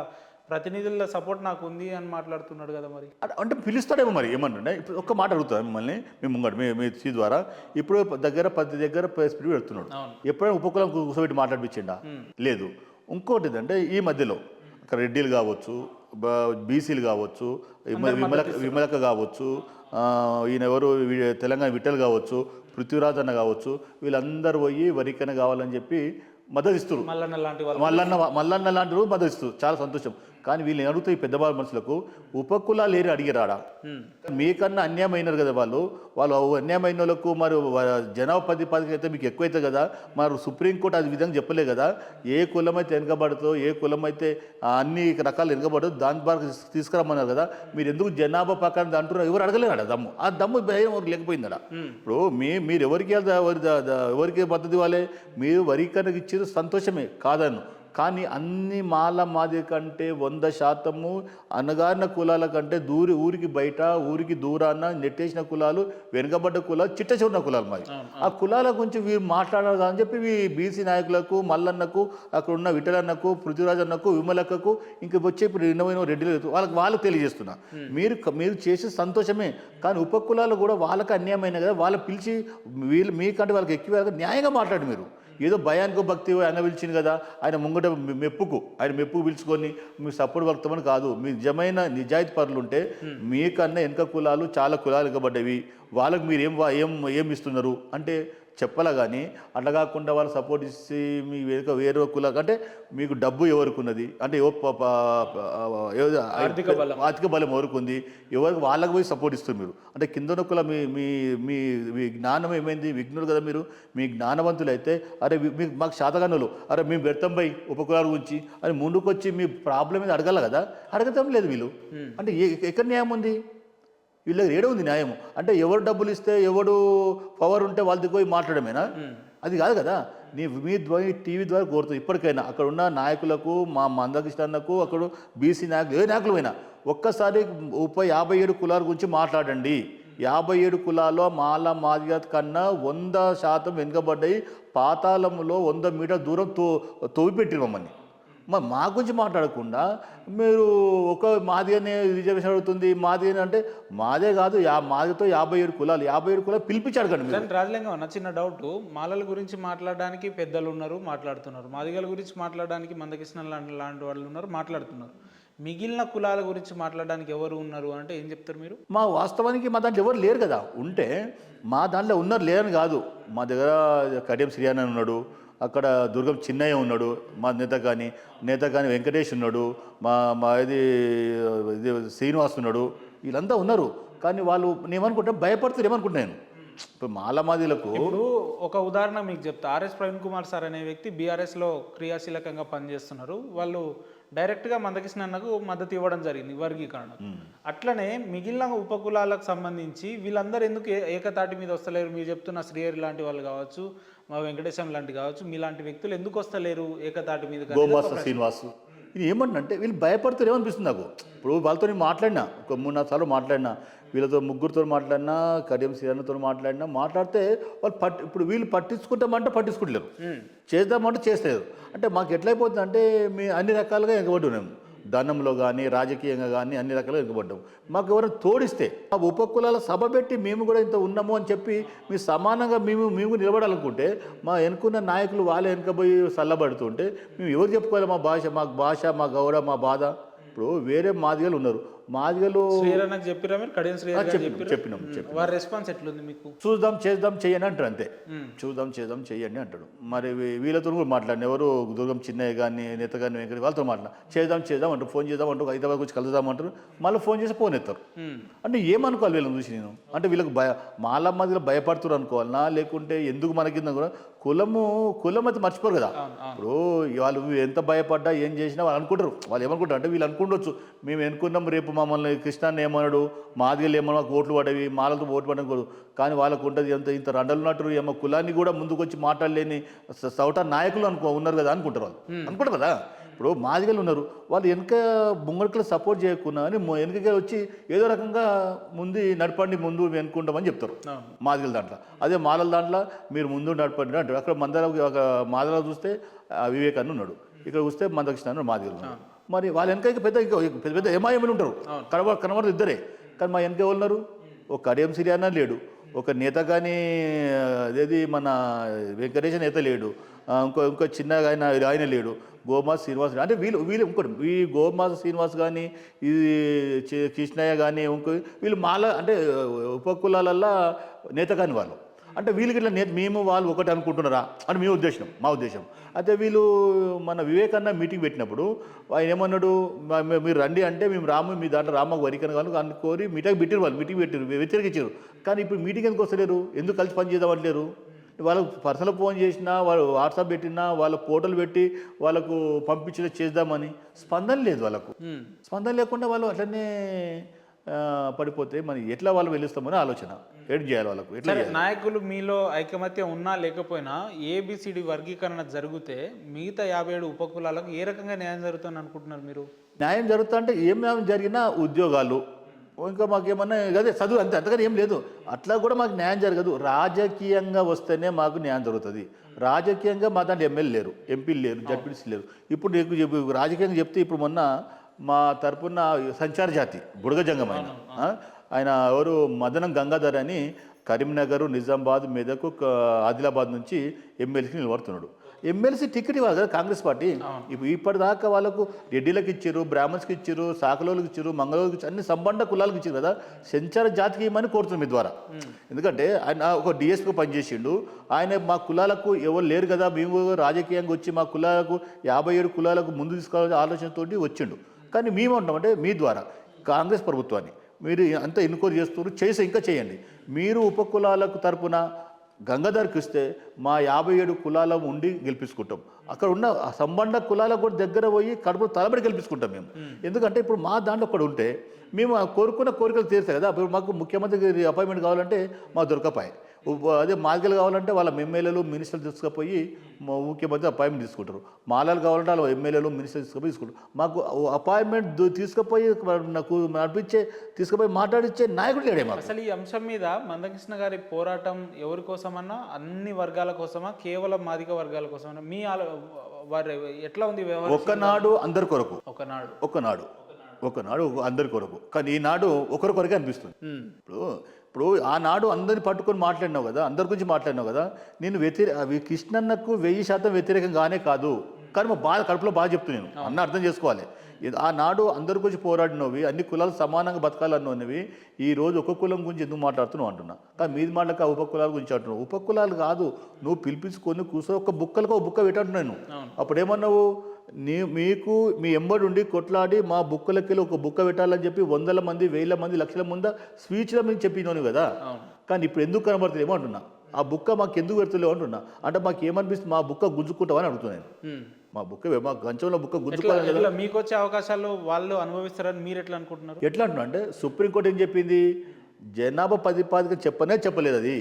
ప్రతినిధుల సపోర్ట్ నాకు ఉంది అని మాట్లాడుతున్నాడు కదా. మరి అంటే పిలుస్తాడేమో మరి ఏమన్నా. ఇప్పుడు ఒక్క మాట అడుగుతాను మిమ్మల్ని, మేము ముంగడు మీ సీ ద్వారా ఇప్పుడు 10 దగ్గర స్పీడ్ పెడుతున్నాడు. ఎప్పుడైనా ఉపకులం కూర్చోబెట్టి మాట్లాడిపించిండా? లేదు. ఇంకోటి ఏంటంటే ఈ మధ్యలో రెడ్డిలు కావచ్చు, బీసీలు కావచ్చు, విమలక కావచ్చు, ఈయన ఎవరు తెలంగాణ విఠల్ కావచ్చు, పృథ్వీరాజ్ అన్న కావచ్చు, వీళ్ళందరూ పోయి వరికన కావాలని చెప్పి మద్దతు ఇస్తారు. మల్లన్న లాంటి మద్దతు ఇస్తారు. చాలా సంతోషం. కానీ వీళ్ళని అడుగుతూ ఈ పెద్దవాళ్ళ మనుషులకు ఉపకులాలు ఏరి అడిగిరాడా? మీకన్నా అన్యాయమైనారు కదా వాళ్ళు అన్యాయమైన వాళ్ళకు మరి జనాభా 10 అయితే మీకు ఎక్కువైతే కదా. మరి సుప్రీంకోర్టు అది విధంగా చెప్పలే కదా. ఏ కులం అయితే వెనకబడుతుందో, ఏ కులం అయితే అన్ని రకాలు వెనకబడుతుందో దాని ద్వారా తీసుకురమ్మన్నారు కదా. మీరు ఎందుకు జనాభా పక్కన అంటున్నారు? ఎవరు అడగలేదా దమ్ము? ఆ దమ్ము భయం లేకపోయిందా? ఇప్పుడు మీరు ఎవరికి మద్దతు ఇవ్వాలి? మీరు వరీకరణకు ఇచ్చేది సంతోషమే కాదన్ను. కానీ అన్ని మాది కంటే 100% అనగారిన కులాల కంటే ఊరికి బయట ఊరికి దూరాన నెట్టేసిన కులాలు, వెనుకబడ్డ కులాలు, చిట్ట చివరిన కులాలు మాది. ఆ కులాల గురించి వీరు మాట్లాడారు అని చెప్పి బీసీ నాయకులకు, మల్లన్నకు, అక్కడ ఉన్న విఠలన్నకు, పృథ్వీరాజ్ అన్నకు, విమలక్కకు, ఇంకా వచ్చే ఇప్పుడు ఎన్నో రెడ్డిలు వాళ్ళకు తెలియజేస్తున్నా. మీరు చేసే సంతోషమే. కానీ ఉపకులాలు కూడా వాళ్ళకి అన్యాయమైన కదా. వాళ్ళు పిలిచి మీకంటే వాళ్ళకి ఎక్కువ న్యాయంగా మాట్లాడు. మీరు ఏదో భయానికో భక్తి ఆయన పిలిచింది కదా, ఆయన ముంగట మెప్పుకు పిలుచుకొని మీరు సపోర్ట్ వర్తమని కాదు. మీ నిజమైన నిజాయితీ పరులు ఉంటే మీకన్నా వెనక కులాలు చాలా కులాలు ఎక్కబడ్డవి, వాళ్ళకు మీరు ఏం ఇస్తున్నారు అంటే చెప్పాలా. కానీ అట్లా కాకుండా వాళ్ళు సపోర్ట్ ఇచ్చి మీ వేరే కులాలు అంటే మీకు డబ్బు ఎవరికి ఉన్నది అంటే ఆర్థిక బలం ఎవరికి ఉంది, ఎవరికి వాళ్ళకి పోయి సపోర్ట్ ఇస్తారు మీరు. అంటే కింద కుల మీ జ్ఞానం ఏమైంది? విఘ్నులు కదా మీరు. మీ జ్ఞానవంతులు అయితే అరే మాకు శాతగానులు అరే మేము పెడతాం పై ఉపకులాల గురించి అని ముందుకొచ్చి మీ ప్రాబ్లం మీద అడగాల కదా. అడగటం లేదు వీళ్ళు. అంటే ఎక్కడ న్యాయం ఉంది? వీళ్ళ ఏడ ఉంది న్యాయం? అంటే ఎవరు డబ్బులు ఇస్తే ఎవడు పవర్ ఉంటే వాళ్ళ దగ్గర పోయి మాట్లాడమేనా? అది కాదు కదా. మీ టీవీ ద్వారా కోరుతుంది ఇప్పటికైనా అక్కడ ఉన్న నాయకులకు, మా మందకృష్ణన్నకు, అక్కడ బీసీ నాయకులు ఏ నాయకులు అయినా ఒక్కసారి 57 కులాల గురించి మాట్లాడండి. 57 కులాల్లో మాల మాదిగ కన్నా 100% వెనుకబడ్డాయి. పాతాళంలో 100 మీటర్ దూరం తోవిపెట్టిరు మమ్మల్ని. మరి మా గురించి మాట్లాడకుండా మీరు ఒక మాది అనే రిజర్వేషన్ అడుగుతుంది, మాది అని అంటే మాదే కాదు, మాదితో 57 కులాలు పిలిపించి అడగండి మీరు. కానీ రాజలింగం అన్న చిన్న డౌట్, మాలల గురించి మాట్లాడడానికి పెద్దలు ఉన్నారు మాట్లాడుతున్నారు, మాదిగల గురించి మాట్లాడడానికి మందకృష్ణ లాంటి వాళ్ళు ఉన్నారు మాట్లాడుతున్నారు, మిగిలిన కులాల గురించి మాట్లాడడానికి ఎవరు ఉన్నారు అంటే ఏం చెప్తారు మీరు? మా వాస్తవానికి మా దాంట్లో ఎవరు లేరు కదా. ఉంటే మా దాంట్లో ఉన్నారు లేరని కాదు. మా దగ్గర కడియం శ్రీయాన్ ఉన్నాడు, అక్కడ దుర్గం చిన్నయ్య ఉన్నాడు, మా నేత కానీ వెంకటేష్ ఉన్నాడు, మా ఇది శ్రీనివాస్ ఉన్నాడు, వీళ్ళంతా ఉన్నారు. కానీ వాళ్ళు నేమనుకుంటా భయపడుతున్నారు ఏమనుకుంటున్నాను. ఇప్పుడు మాలమాదిలకు ఇప్పుడు ఒక ఉదాహరణ మీకు చెప్తా. ఆర్ఎస్ ప్రవీణ్ కుమార్ సార్ అనే వ్యక్తి బీఆర్ఎస్లో క్రియాశీలకంగా పనిచేస్తున్నారు. వాళ్ళు డైరెక్ట్గా మందకృష్ణ అన్నకు మద్దతు ఇవ్వడం జరిగింది వర్గీకరణ. అట్లనే మిగిలిన ఉపకులాలకు సంబంధించి వీళ్ళందరూ ఎందుకు ఏకతాటి మీద వస్తలేరు? మీరు చెప్తున్న శ్రీహరి లాంటి వాళ్ళు కావచ్చు, మా వెంకటేశం లాంటి కావచ్చు, మీలాంటి వ్యక్తులు ఎందుకు వస్తలేరు ఏకతాటి మీద? గోమాస్టర్ శ్రీనివాసు ఇది ఏమంటే వీళ్ళు భయపడుతారు ఏమనిపిస్తుంది నాకు. ఇప్పుడు వాళ్ళతో నేను మాట్లాడినా, ఒక 3-4 సార్లు మాట్లాడినా, వీళ్ళతో ముగ్గురితో మాట్లాడినా, కడియం శ్రీరాన్నతో మాట్లాడితే వాళ్ళు ఇప్పుడు వీళ్ళు పట్టించుకుంటామంటే పట్టించుకుంటలేరు, చేద్దామంటే చేస్తలేరు. అంటే మాకు ఎట్లయిపోతుంది అంటే మీ అన్ని రకాలుగా ఎగబడ్డాం, ధనంలో కానీ రాజకీయంగా కానీ అన్ని రకాలుగా ఎగబడ్డాం. మాకు ఎవరైనా తోడిస్తే ఆ ఉపకులాల సభ పెట్టి మేము కూడా ఇంత ఉన్నాము అని చెప్పి మీ సమానంగా మేము నిలబడాలనుకుంటే మా వెనుకున్న నాయకులు వాళ్ళే వెనుకపోయి చల్లబడుతుంటే మేము ఎవరు చెప్పుకోవాలి మా భాష మా గౌరవ మా బాధ? ఇప్పుడు వేరే మాదిగలు ఉన్నారు, మాదిగలు శ్రీరాన్నకు చెప్పిరా మీరు? కడియం చెప్పినాం. వారి రెస్పాన్స్ ఎట్లుంది మీకు? చూద్దాం చేద్దాం చెయ్యండి అంటారు, అంతే. చూద్దాం చేద్దాం చెయ్యండి అంటాడు. మరి వీళ్ళతో కూడా మాట్లాడిన ఎవరు దుర్గం చిన్నయ్య కానీ నేత కానీ వెంకట వాళ్ళతో చేద్దాం అంటారు, ఫోన్ చేద్దాం అంటారు, హైదరాబాద్ వచ్చి కలుద్దామంటారు, మళ్ళీ ఫోన్ చేసి ఫోన్ ఎత్తారు. అంటే ఏమనుకోవాలి వీళ్ళని చూసి నేను? అంటే వీళ్ళకి మాలమ్మదిలో భయపడుతున్నారు అనుకోవాలన్నా, లేకుంటే ఎందుకు మనకింద కూడా కులం అయితే మర్చిపోరు కదా. ఇప్పుడు వాళ్ళు ఎంత భయపడ్డా ఏం చేసినా వాళ్ళు అనుకుంటారు. వాళ్ళు ఏమనుకుంటారు అంటే వీళ్ళు అనుకుండొచ్చు మేము ఎన్నుకున్నాం, రేపు మమ్మల్ని కృష్ణాన్ని ఏమన్నాడు, మాదిగలు ఏమన్నా మాకు ఓట్లు పడేవి, మాలతో ఓట్లు పడకూడదు. కానీ వాళ్ళకు ఉంటుంది ఇంత రండలున్నట్టు ఏమో కులాన్ని కూడా ముందుకు వచ్చి మాట్లాడలేని సౌట నాయకులు ఉన్నారు కదా అనుకుంటారు. వాళ్ళు అనుకుంటారు కదా. ఇప్పుడు మాదిగలు ఉన్నారు, వాళ్ళు వెనక ముంగడికలు సపోర్ట్ చేయకుండా అని వెనకగా వచ్చి ఏదో రకంగా నడపండి, ముందు వెనుకుంటామని చెప్తారు మాదిగల దాంట్లో. అదే మాలల దాంట్లో మీరు ముందు నడపండి అంటారు. అక్కడ మాదల చూస్తే వివేకాన్ని ఉన్నాడు, ఇక్కడ చూస్తే మందకృష్ణ అన్నాడు, మాదిగలు ఉన్నారు. మరి వాళ్ళ వెనక పెద్ద ఏమాయమని ఉంటారు, కనబడదు ఇద్దరే. కానీ మా వెనక ఉన్నారు, ఒక కడియం సిరియానా లేడు, ఒక నేత కానీ అదేది మన వెంకటేశ నేత లేడు, ఇంకో చిన్నగా ఆయన లేడు, గోమాస్ శ్రీనివాస్. అంటే వీళ్ళు ఇంకోటి ఈ గోమాస్ శ్రీనివాస్ కానీ ఇది కృష్ణయ్య కానీ వీళ్ళు మాల అంటే ఉపకులాలల్లో నేత కాని వాళ్ళు. అంటే వీళ్ళకి ఇట్లా మేము వాళ్ళు ఒకటి అనుకుంటున్నారా అని మా ఉద్దేశం. అయితే వీళ్ళు మన వివేకానంద మీటింగ్ పెట్టినప్పుడు ఆయన ఏమన్నాడు, మీరు రండి అంటే మేము రాము, మీ దాంట్లో రామాకు వరికన కానీ అనుకోరి మీటింగ్ పెట్టారు, వ్యతిరేకించారు. కానీ ఇప్పుడు మీటింగ్ ఎందుకు వస్తలేరు, ఎందుకు కలిసి పని చేద్దామంటలేరు? వాళ్ళకు పర్సనల్ ఫోన్ చేసినా, వాళ్ళు వాట్సాప్ పెట్టినా, వాళ్ళ ఫోటోలు పెట్టి వాళ్ళకు పంపించిన చేద్దామని స్పందన లేదు. వాళ్ళకు స్పందన లేకుండా వాళ్ళు అట్లనే పడిపోతే మరి ఎట్లా వాళ్ళు వెళ్ళిస్తామని ఆలోచన. ఏం చేయాలి వాళ్ళకు? ఎట్లా నాయకులు మీలో ఐకమత్యం ఉన్నా లేకపోయినా ఏబిసిడి వర్గీకరణ జరిగితే మిగతా 57 ఉపకులాలకు ఏ రకంగా న్యాయం జరుగుతుందని అనుకుంటున్నారు మీరు? న్యాయం జరుగుతా అంటే ఏం న్యాయం జరిగినా ఉద్యోగాలు, ఇంకా మాకేమన్నా అదే చదువు, అంతకని ఏం లేదు. అట్లా కూడా మాకు న్యాయం జరగదు. రాజకీయంగా వస్తేనే మాకు న్యాయం జరుగుతుంది. రాజకీయంగా మా దాంట్లో ఎమ్మెల్యే లేరు, ఎంపీలు లేరు, జడ్పీటీసీ లేరు. ఇప్పుడు నీకు రాజకీయంగా చెప్తే ఇప్పుడు మొన్న మా తరపున సంచార జాతి బుడగజంగం ఆయన ఎవరు మదనం గంగాధర్ అని కరీంనగర్, నిజామాబాద్, మెదక్, ఆదిలాబాద్ నుంచి ఎమ్మెల్సీకి నిలబడుతున్నాడు. ఎమ్మెల్సీ టికెట్ ఇవ్వాలి కదా కాంగ్రెస్ పార్టీ. ఇప్పుడు ఇప్పటిదాకా వాళ్ళకు రెడ్డిలకు ఇచ్చారు, బ్రాహ్మణ్స్కి ఇచ్చారు, సాకలోళ్ళకి ఇచ్చారు, మంగళూరుకి ఇచ్చారు, అన్ని సంబంధ కులాలకు ఇచ్చారు కదా. సంచార జాతికి ఇవ్వమని కోరుతుంది మీ ద్వారా. ఎందుకంటే ఆయన ఒక డిఎస్పీ పనిచేసిండు. ఆయన మా కులాలకు ఎవరు లేరు కదా, మేము రాజకీయంగా వచ్చి మా కులాలకు 57 కులాలకు ముందు తీసుకోవాలనే ఆలోచనతోటి వచ్చిండు. కానీ మేము ఉంటామంటే మీ ద్వారా కాంగ్రెస్ ప్రభుత్వాన్ని మీరు అంతా ఎన్నుకోరు చేస్తున్నారు, ఇంకా చేయండి. మీరు ఉపకులాలకు తరపున గంగాధర్కి ఇస్తే మా 57 కులాల ఉండి గెలిపించుకుంటాం. అక్కడ ఉన్న సంబంధ కులాలకు కూడా దగ్గర పోయి కడుపు తలబడి గెలిపించుకుంటాం మేము. ఎందుకంటే ఇప్పుడు మా దాంట్లో ఒకటి ఉంటే మేము కోరుకున్న కోరికలు తీరుతాయి కదా. ఇప్పుడు మాకు ముఖ్యమంత్రి అపాయింట్మెంట్ కావాలంటే మాకు దొరకపాయి. అదే మాదిగలు కావాలంటే వాళ్ళ ఎమ్మెల్యేలు మినిస్టర్లు తీసుకుపోయి ముఖ్యమంత్రి అపాయింట్మెంట్ తీసుకుంటారు. మాలలు కావాలంటే వాళ్ళ ఎమ్మెల్యేలు మినిస్టర్లు తీసుకుపోయి తీసుకుంటారు. మాకు అపాయింట్మెంట్ తీసుకుపోయి నాకు తీసుకుపోయి మాట్లాడిచ్చే నాయకుడు లేడే మాకు. అసలు ఈ అంశం మీద మందకృష్ణ గారి పోరాటం ఎవరి కోసమన్నా, అన్ని వర్గాల కోసమా, కేవలం మాదిగ వర్గాల కోసమన్నా? మీ వారు ఎట్లా ఉంది వ్యవహారం? ఒక్కనాడు అందరి కొరకు, ఒకనాడు ఒకనాడు అందరి కొరకు, కానీ ఈనాడు ఒకరి కొరకే అనిపిస్తుంది. ఇప్పుడు ఆనాడు అందరిని పట్టుకొని మాట్లాడినావు కదా, అందరి గురించి మాట్లాడినావు కదా. నేను కృష్ణన్నకు 1000% వ్యతిరేకంగానే కాదు, కానీ మా బాధ కడుపులో బాగా చెప్తున్నాను అన్న, అర్థం చేసుకోవాలి. ఆనాడు అందరి గురించి పోరాడినవి, అన్ని కులాలు సమానంగా బతకాలన్నవి, ఈ రోజు ఒక కులం గురించి ఎందుకు మాట్లాడుతున్నావు అంటున్నా. కానీ మీది మాటలకి ఉపకులాల గురించి అంటున్నావు. ఉపకులాలు కాదు, నువ్వు పిలిపించుకొని కూర్చో ఒక బుక్కలకు ఒక బుక్క పెట్టంటున్నాను. అప్పుడేమన్నావు, మీకు మీ ఎంబడి ఉండి కొట్లాడి మా బుక్కలకి ఒక బుక్క పెట్టాలని చెప్పి 100 మంది 1000 మంది లక్షల ముందు స్పీచ్లో మేము చెప్పినాను కదా. కానీ ఇప్పుడు ఎందుకు కనబడుతుంది ఏమో అంటున్నా. ఆ బుక్క మాకు ఎందుకు పెడతలేవు అంటున్నా. అంటే మాకు ఏమనిపిస్తుంది, మా బుక్క గుంజుకుంటామని అడుగుతున్నాను. మా గంచంలో బుక్క గుంజుకోవాలి కదా. మీకు వచ్చే అవకాశాలు వాళ్ళు అనుభవిస్తారని మీరు ఎట్లా అనుకుంటున్నారు? ఎట్లా అంటున్నా అంటే, సుప్రీంకోర్టు ఏం చెప్పింది, జనాభా ప్రాతిపదికన చెప్పలేదు. అది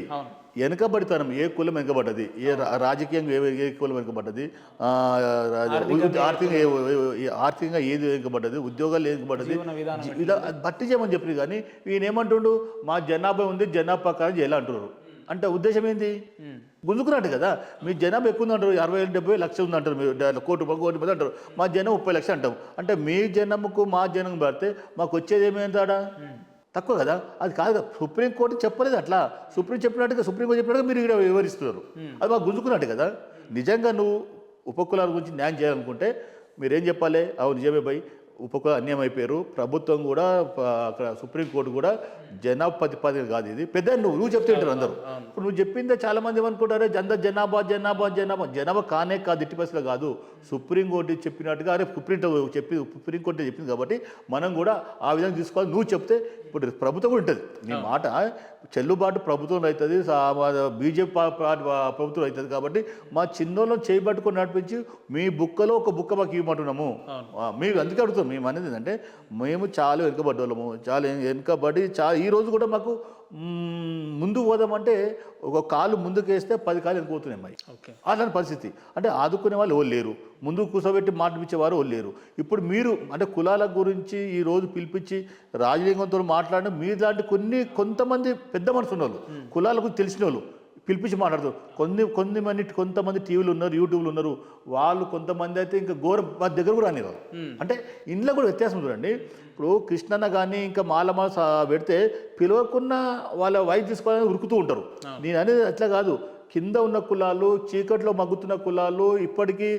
వెనుకబడితనం, ఏ కులం వెనుకబడ్డది, రాజకీయంగా ఏ కులం వెనుకబడ్డది, ఆర్థికంగా ఏది వెనుకబడ్డది, ఉద్యోగాలు వెనుకబడ్డది, ఇలా బట్టి చేయమని చెప్పింది. కానీ ఈయన ఏమంటుండు, మా జనాభా ఉంది, జనాభా ప్రకారం చేయాలి అంటున్నారు. అంటే ఉద్దేశం ఏంది, గుంజుకున్నట్టు కదా. మీ జనాభా ఎక్కువ ఉంది అంటారు, 60,000-70,000 లక్షలు ఉంది అంటారు, మీరు కోటి మంది అంటారు, మా జనం 30 లక్షలు అంటాం. అంటే మీ జనముకు మా జనం పడితే మాకు వచ్చేది ఏమైందాడా, తక్కువ కదా. అది కాదు, సుప్రీంకోర్టు చెప్పలేదు అట్లా. సుప్రీంకోర్టు చెప్పినట్టుగా మీరు ఇక్కడ వివరిస్తున్నారు. అది మాకు గుంజుకున్నట్టు కదా. నిజంగా నువ్వు ఉపకులాల గురించి న్యాయం చేయాలనుకుంటే మీరేం చెప్పాలి, అవును నిజమే భయ్, ఉపకులాలు అన్యాయం అయిపోయారు. ప్రభుత్వం కూడా అక్కడ సుప్రీంకోర్టు కూడా జనాభా ప్రతిపాదన కాదు, ఇది పెద్ద నువ్వు చెప్తుంటారు అందరూ. ఇప్పుడు నువ్వు చెప్పిందే చాలా మంది ఏమనుకుంటారు, జనాభా కానే కాదు, ఇట్టి పరిస్థితులు కాదు. సుప్రీంకోర్టు చెప్పినట్టుగా, అరే సుప్రీంకోర్టు చెప్పింది కాబట్టి మనం కూడా ఆ విధంగా తీసుకోవాలి. నువ్వు చెప్తే ఇప్పుడు ప్రభుత్వం కూడా ఉంటుంది, నీ మాట చెల్లుబాటు ప్రభుత్వం అవుతుంది, బీజేపీ ప్రభుత్వం అవుతుంది. కాబట్టి మా చిన్నోళ్ళని చేయబట్టుకొని నడిపించి మీ బుక్కలో ఒక బుక్క మాకు ఇవ్వమంటున్నాము. మీకు అందుకే అడుగుతాం. మేము అనేది ఏంటంటే, మేము చాలా వెనుకబడ్డోళ్ళము, చాలా వెనుకబడి ఈ రోజు కూడా మాకు ముందు పోదామంటే ఒక కాలు ముందుకు వేస్తే 10 కాలు వెనుకపోతున్నాయి అమ్మాయి. అలాంటి పరిస్థితి. అంటే ఆదుకునే వాళ్ళు ఎవరు లేరు, ముందుకు కూర్చోబెట్టి మాట్లాడించేవారు ఎవరు లేరు. ఇప్పుడు మీరు అంటే కులాల గురించి ఈరోజు పిలిపించి రాజలింగంతో మాట్లాడిన మీరు లాంటి కొంతమంది పెద్ద మనసు ఉన్న వాళ్ళు, కులాల గురించి తెలిసిన వాళ్ళు పిలిపించి మాట్లాడుతారు. కొంతమంది టీవీలు ఉన్నారు, యూట్యూబ్లు ఉన్నారు, వాళ్ళు కొంతమంది అయితే ఇంకా ఘోరం మా దగ్గర కూడా రానివారు. అంటే ఇంట్లో కూడా వ్యత్యాసం చూడండి. ఇప్పుడు కృష్ణన్న కానీ ఇంకా మాలమా పెడితే పిలవకున్న వాళ్ళ వైద్య తీసుకోవాలని ఉరుకుతూ ఉంటారు. నేను అనేది అట్లా కాదు. కింద ఉన్న కులాలు, చీకట్లో మగ్గుతున్న కులాలు, ఇప్పటికీ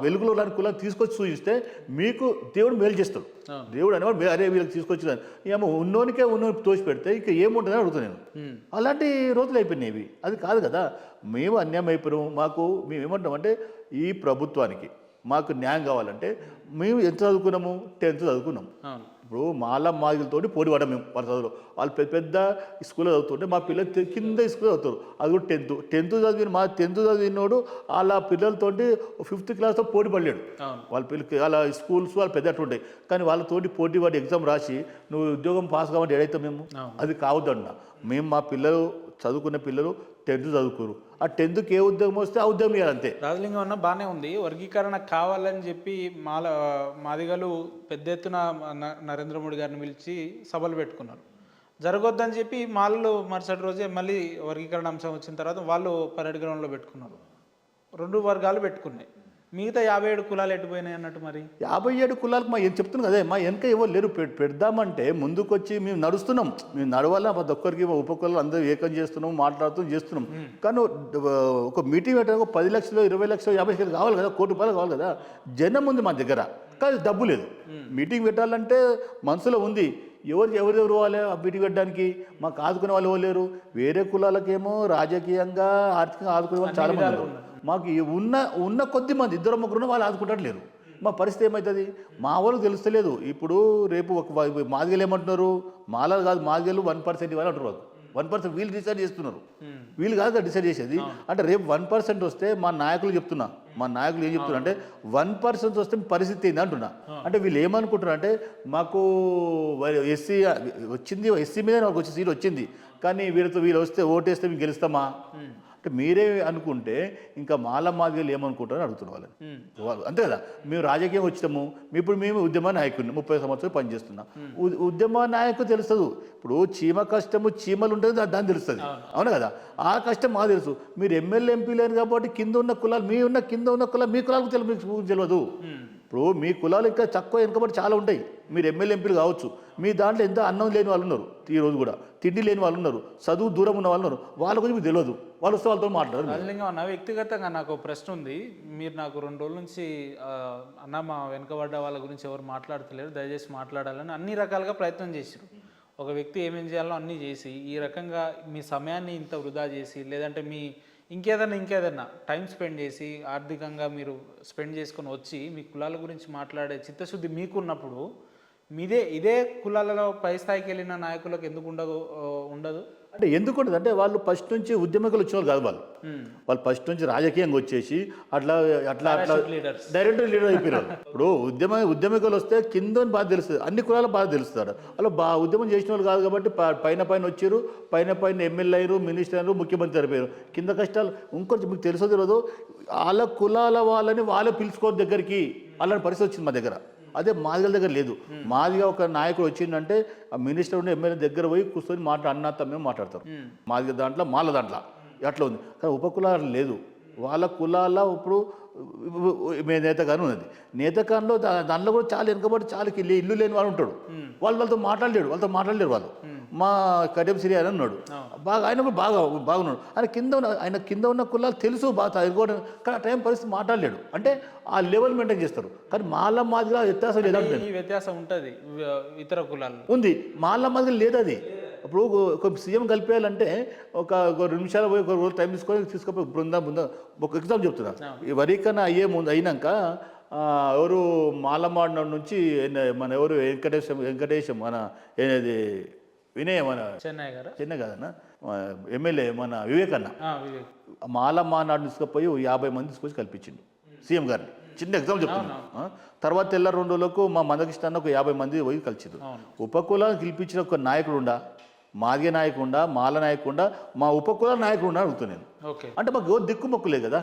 వెలుగులో ఉన్న కులాలు తీసుకొచ్చి చూపిస్తే మీకు దేవుడు మేలు చేస్తాడు. దేవుడు అనేవాడు అరే వీళ్ళకి తీసుకొచ్చిన ఏమో ఉన్నోనికే తోచి పెడితే ఇంకా ఏముంటుందని అడుగుతాను నేను. అలాంటి రోజులు అయిపోయినాయి ఇవి. అది కాదు కదా. మేము అన్యాయం అయిపోయాము. మేము ఏమంటామంటే, ఈ ప్రభుత్వానికి మాకు న్యాయం కావాలంటే మేము ఎంత చదువుకున్నాము, 10th చదువుకున్నాం. ఇప్పుడు మాదిగలతోటి పోటీ పడ్డాం మేము. వాళ్ళ చదువులో వాళ్ళు పెద్ద స్కూల్లో చదువుతుంటే మా పిల్లలు కింద స్కూల్లో చదువుతారు. అది కూడా 10th చదివిన మా 10th చదివినోడు వాళ్ళ పిల్లలతోటి 5th క్లాస్తో పోటీ పడలేడు. వాళ్ళ పిల్లలకి వాళ్ళ స్కూల్స్ వాళ్ళు పెద్ద ఉంటాయి, కానీ వాళ్ళతోటి పోటీ పడి ఎగ్జామ్ రాసి నువ్వు ఉద్యోగం పాస్ కావాలంటే ఏదైతే మేము అది కావద్దన్నా. మేము మా పిల్లలు చదువుకునే పిల్లలు 10th చదువుకోరు. ఆ 10thకి ఏ ఉద్యోగం వస్తే ఆ ఉద్యోగం ఇవ్వాలి అంతే. రాజలింగం అన్న బాగానే ఉంది. వర్గీకరణ కావాలని చెప్పి మాదిగలు పెద్ద ఎత్తున నరేంద్ర మోడీ గారిని పిలిచి సభలు పెట్టుకున్నారు. జరగొద్దని చెప్పి మాలలు మరుసటి రోజే మళ్ళీ వర్గీకరణ అంశం వచ్చిన తర్వాత వాళ్ళు పరేడ్ గ్రౌండ్లో పెట్టుకున్నారు. 2 వర్గాలు పెట్టుకున్నాయి. మిగతా 57 కులాలు ఎట్టుపోయినాయి అన్నట్టు. మరి 57 కులాలకు మా ఏం చెప్తున్నాం కదా, మా వెనక ఎవరు లేరు. పెడదామంటే ముందుకొచ్చి మేము నడుస్తున్నాం. మేము నడవాలా, ప్రతి ఒక్కరికి ఉపకులాలు అందరూ ఏకం చేస్తున్నాం, చేస్తున్నాం. కానీ ఒక మీటింగ్ పెట్టడానికి 10 లక్షలు 20 లక్షలు 50 లక్షలు కావాలి కదా, ₹1 కోటి కావాలి కదా. జనం ఉంది మా దగ్గర, కానీ డబ్బు లేదు. మీటింగ్ పెట్టాలంటే మనసులో ఉంది. ఎవరెవరు పోవాలి ఆ మీటింగ్ పెట్టడానికి? మాకు ఆదుకునే వాళ్ళు ఎవరు లేరు. వేరే కులాలకేమో రాజకీయంగా ఆర్థికంగా ఆదుకునే వాళ్ళు చాలా మంది ఉన్నారు. మాకు ఉన్న కొద్ది మంది 2-3 వాళ్ళు ఆదుకుంటట్లేరు. మా పరిస్థితి ఏమవుతుంది? మా వాళ్ళకి తెలుస్తలేదు. ఇప్పుడు రేపు ఒక మాదిగలు ఏమంటున్నారు, మాలలు కాదు మాదిగలు 1% ఇవ్వాలి అంటారు. 1% వీళ్ళు డిసైడ్ చేస్తున్నారు, వీళ్ళు కాదు డిసైడ్ చేసేది. అంటే రేపు 1% వస్తే మా నాయకులు చెప్తున్నా, మా నాయకులు ఏం చెప్తున్నారు అంటే 1% వస్తే పరిస్థితి ఏంది అంటున్నా. అంటే వీళ్ళు ఏమనుకుంటున్నారు అంటే, మాకు ఎస్సీ వచ్చింది, ఎస్సీ మీద వాళ్ళకి వచ్చే సీట్ వచ్చింది, కానీ వీళ్ళు వస్తే ఓటేస్తే మేము గెలుస్తామా అంటే మీరే అనుకుంటే ఇంకా మాదిగలు ఏమనుకుంటారని అడుగుతున్నారు వాళ్ళని అంతే కదా మేము రాజకీయం వచ్చాము ఇప్పుడు మేము ఉద్యమ నాయకుడిని 30 సంవత్సరాలు పనిచేస్తున్నాం ఉద్యమ నాయకుడు తెలుస్తుంది ఇప్పుడు చీమ కష్టము చీమలు ఉంటుంది దాన్ని తెలుస్తుంది అవును కదా ఆ కష్టం మాకు తెలుసు మీరు ఎమ్మెల్యే ఎంపీ లేరు కాబట్టి కింద ఉన్న కులాలు కింద ఉన్న కులాలు మీ కులాలకు తెలియదు ఇప్పుడు మీ కులాలు ఇంకా తక్కువ వెనుకబడి చాలా ఉంటాయి మీరు ఎమ్మెల్యే ఎంపీలు కావచ్చు మీ దాంట్లో ఎంత అన్నం లేని వాళ్ళు ఉన్నారు ఈరోజు కూడా తిండి లేని వాళ్ళు ఉన్నారు చదువు దూరం ఉన్న వాళ్ళు ఉన్నారు వాళ్ళ గురించి మీకు తెలియదు వాళ్ళు వస్తే వాళ్ళతో మాట్లాడారు రాజలింగం వ్యక్తిగతంగా నాకు ప్రశ్న ఉంది మీరు నాకు 2 రోజుల నుంచి అన్న మా వెనుకబడ్డ వాళ్ళ గురించి ఎవరు మాట్లాడతలేరు దయచేసి మాట్లాడాలని అన్ని రకాలుగా ప్రయత్నం చేశారు ఒక వ్యక్తి ఏమేం చేయాలో అన్నీ చేసి ఈ రకంగా మీ సమయాన్ని ఇంత వృధా చేసి లేదంటే మీ ఇంకేదన్నా టైం స్పెండ్ చేసి ఆర్థికంగా మీరు స్పెండ్ చేసుకొని వచ్చి మీ కులాల గురించి మాట్లాడే చిత్తశుద్ధి మీకున్నప్పుడు ఇదే కులాలలో పై స్థాయికి వెళ్ళిన నాయకులకు ఎందుకు ఉండదు అంటే ఎందుకు ఉండదు అంటే వాళ్ళు ఫస్ట్ నుంచి ఉద్యమకులు వచ్చిన వాళ్ళు కాదు వాళ్ళు ఫస్ట్ నుంచి రాజకీయంగా వచ్చేసి అట్లా డైరెక్ట్ లీడర్ అయిపోయినారు ఇప్పుడు ఉద్యమికులు వస్తే కింద బాగా తెలుస్తుంది అన్ని కులాలు బాగా తెలుస్తారు అలా ఉద్యమం చేసిన వాళ్ళు కాదు కాబట్టి పైన వచ్చారు పైన ఎమ్మెల్యే అయ్యారు మినిస్టర్ అయ్యారు ముఖ్యమంత్రి అయిపోయారు కింద కష్టాలు ఇంకొంచెం మీకు తెలుసో తెలియదు వాళ్ళ కులాల వాళ్ళని వాళ్ళే పిలుచుకోవడం దగ్గరికి అలాంటి పరిస్థితి వచ్చింది మా దగ్గర అదే మాదిగల దగ్గర లేదు మాదిగా ఒక నాయకుడు వచ్చిందంటే ఆ మినిస్టర్ ఉండి ఎమ్మెల్యే దగ్గర పోయి కూర్చొని అన్నా తమ్మే మాట్లాడతారు మాదిగ దాంట్లో మాల దాంట్లో అట్లా ఉంది కానీ ఉపకులాలు లేదు వాళ్ళ కులాల ఇప్పుడు నేతగాను ఉన్నది నేతగాన్లో దాంట్లో కూడా చాలా వెనుకబడి చాలా ఇల్లు లేని వాడు ఉంటాడు వాళ్ళతో మాట్లాడలేడు వాళ్ళు మా కడియం సిరి అని ఉన్నాడు ఆయన కూడా బాగున్నాడు ఆయన కింద ఉన్న కులాలు తెలుసు బాగా ఎదుర్కోవడం కానీ ఆ టైం పరిస్థితి మాట్లాడలేడు అంటే ఆ లెవెల్ మెయింటైన్ చేస్తారు కానీ మాదిగా వ్యత్యాసం లేదంటే వ్యత్యాసం ఉంటుంది ఇతర కులాలు ఉంది మాదిగా లేదు అది ఇప్పుడు ఒక సీఎం కలిపేయాలంటే ఒక 2 నిమిషాలు పోయి ఒక రోజు టైం తీసుకొని బృందం ఒక ఎగ్జామ్ చెప్తున్నా ఈ వరీకన్నా అయినాక ఎవరు మాలమాడ నుంచి మన ఎవరు వెంకటేశం మన ఏది వినయ్ మన చెన్నై కాదన్న ఎమ్మెల్యే మన వివేకన్న మాలమానాడు తీసుకుపోయి 50 మంది తీసుకొచ్చి కల్పించిండు సీఎం గారిని చిన్న ఎగ్జామ్ చెప్తున్నా తర్వాత తెల్ల 2 రోజులకు మా మందకృష్ణ అన్న ఒక 50 మంది పోయి కలిసిరు ఉపకులాన్ని గెలిపించిన ఒక నాయకుడు ఉండా మాదిగ నాయకుండా మాల నాయకుండా మా ఉపకుల నాయకుడు ఉన్నా అడుగుతున్నాను అంటే మాకు దిక్కుమొక్కులే కదా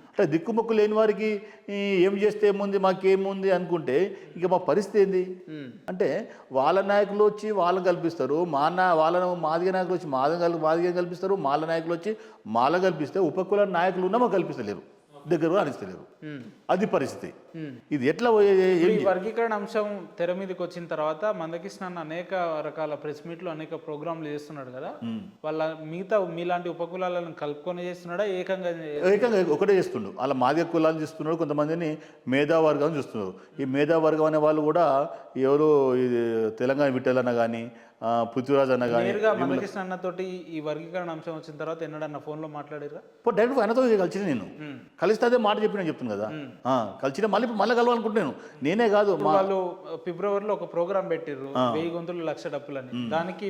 అంటే దిక్కుమొక్కు లేని వారికి ఏం చేస్తే ఏముంది మాకేముంది అనుకుంటే ఇక మా పరిస్థితి ఏంది అంటే వాళ్ళ నాయకులు వచ్చి వాళ్ళని కల్పిస్తారు వాళ్ళ మాదిగ నాయకులు వచ్చి మాదిగ కల్పిస్తారు మాల నాయకులు వచ్చి మాల కల్పిస్తే ఉపకుల నాయకులు ఉన్నా మాకు కల్పిస్తలేరు దగ్గర అనిస్తలేరు అది పరిస్థితి ఇది ఎట్లా వర్గీకరణ అంశం తెర మీదకి వచ్చిన తర్వాత మందకృష్ణ అనేక రకాల ప్రెస్ మీట్లు అనేక ప్రోగ్రాంలు చేస్తున్నాడు కదా వాళ్ళ మిగతా మీలాంటి ఉపకులాలను కలుపుకొని చేస్తున్నాడా ఏకంగా ఒకటే చేస్తుండు అలా మాదిగ కులాలు చేస్తున్నాడు కొంతమందిని మేధావర్గం చూస్తున్నారు ఈ మేధావర్గం అనే వాళ్ళు కూడా ఎవరు తెలంగాణ విట్టలన్న కానీ పృథ్వీరాజ్ అన్న కానీ మందకృష్ణ అన్నతోటి ఈ వర్గీకరణ అంశం వచ్చిన తర్వాత ఎన్నడన్నా ఫోన్లో మాట్లాడారా డైరెక్ట్ ఆయనతో కలిసి నేను కలిస్తే అదే మాట చెప్పి నేను చెప్తున్నాను కదా కలిసిన మళ్ళీ కలవాలనుకుంటున్నాను నేనే కాదు వాళ్ళు ఫిబ్రవరిలో ఒక ప్రోగ్రామ్ పెట్టిర్రు 1000 గొంతులు 1,00,000 డప్పులని దానికి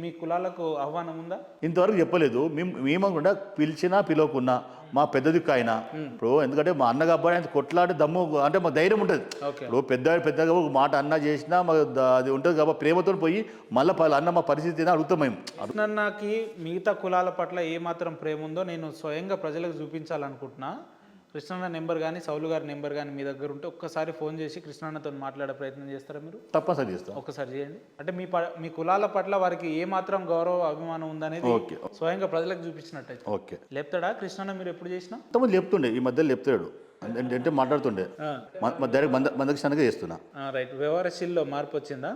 మీ కులాలకు ఆహ్వానం ఉందా ఇంతవరకు చెప్పలేదు మేమనుకుంటా పిలిచినా పిలవకున్నా మా పెద్ద దిక్కు ఆయన ఇప్పుడు ఎందుకంటే మా అన్న కాబట్టి ఆయన కొట్లాడి దమ్ము అంటే మా ధైర్యం ఉంటుంది ఇప్పుడు పెద్దగా ఒక మాట అన్న చేసినా అది ఉంటుంది కాబట్టి ప్రేమతో పోయి మళ్ళీ అన్న మా పరిస్థితి అడుగుతాం మేము కృష్ణన్నకి మిగతా కులాల పట్ల ఏ మాత్రం ప్రేమ ఉందో నేను స్వయంగా ప్రజలకు చూపించాలనుకుంటున్నా కృష్ణన్న నెంబర్ కానీ సౌలు గారి నెంబర్ కానీ మీ దగ్గర ఉంటే ఒక్కసారి ఫోన్ చేసి కృష్ణన్నతో మాట్లాడే ప్రయత్నం చేస్తారా మీరు తప్పనిసరి చేస్తాం ఒక్కసారి చేయండి అంటే మీ కులాల పట్ల వారికి ఏ మాత్రం గౌరవ అభిమానం ఉందనేది స్వయంగా ప్రజలకు చూపించినట్టయితే ఓకే లేపుతాడా కృష్ణన్న మీరు ఎప్పుడు చేసినా తమ చెప్తుండే ఈ మధ్యలో చెప్తాడు అంటే మాట్లాడుతుండే డైరెక్ట్ మందకృష్ణగా చేస్తున్నా రైట్ వ్యవహారశీల్లో మార్పు వచ్చిందా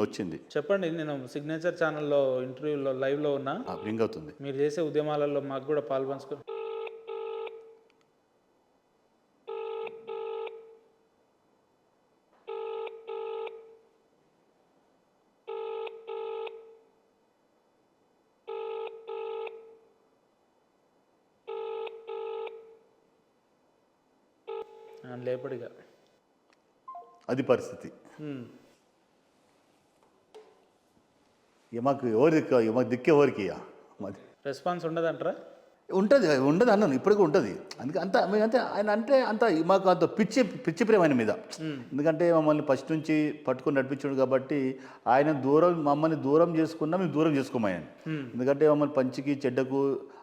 వచ్చింది చెప్పండి నేను సిగ్నేచర్ ఛానల్లో ఇంటర్వ్యూలో లైవ్లో ఉన్నా రింగ్ అవుతుంది మీరు చేసే ఉద్యమాలలో మాకు కూడా పాల్పంచుకో లేపడిగా అది పరిస్థితి మాకు ఎవరు మాకు దిక్కు ఎవరికి రెస్పాన్స్ ఉండదంటారా ఉంటుంది ఉండదు అన్నాను ఇప్పటికీ ఉంటుంది. అందుకే అంత మేమంతే ఆయన అంటే అంత మాకు అంత పిచ్చి ప్రేమ ఆయన మీద. ఎందుకంటే మమ్మల్ని ఫస్ట్ నుంచి పట్టుకొని నడిపించాడు కాబట్టి ఆయన మమ్మల్ని దూరం చేసుకున్నా మేము దూరం చేసుకోమాయని. ఎందుకంటే మమ్మల్ని పంచికి చెడ్డకు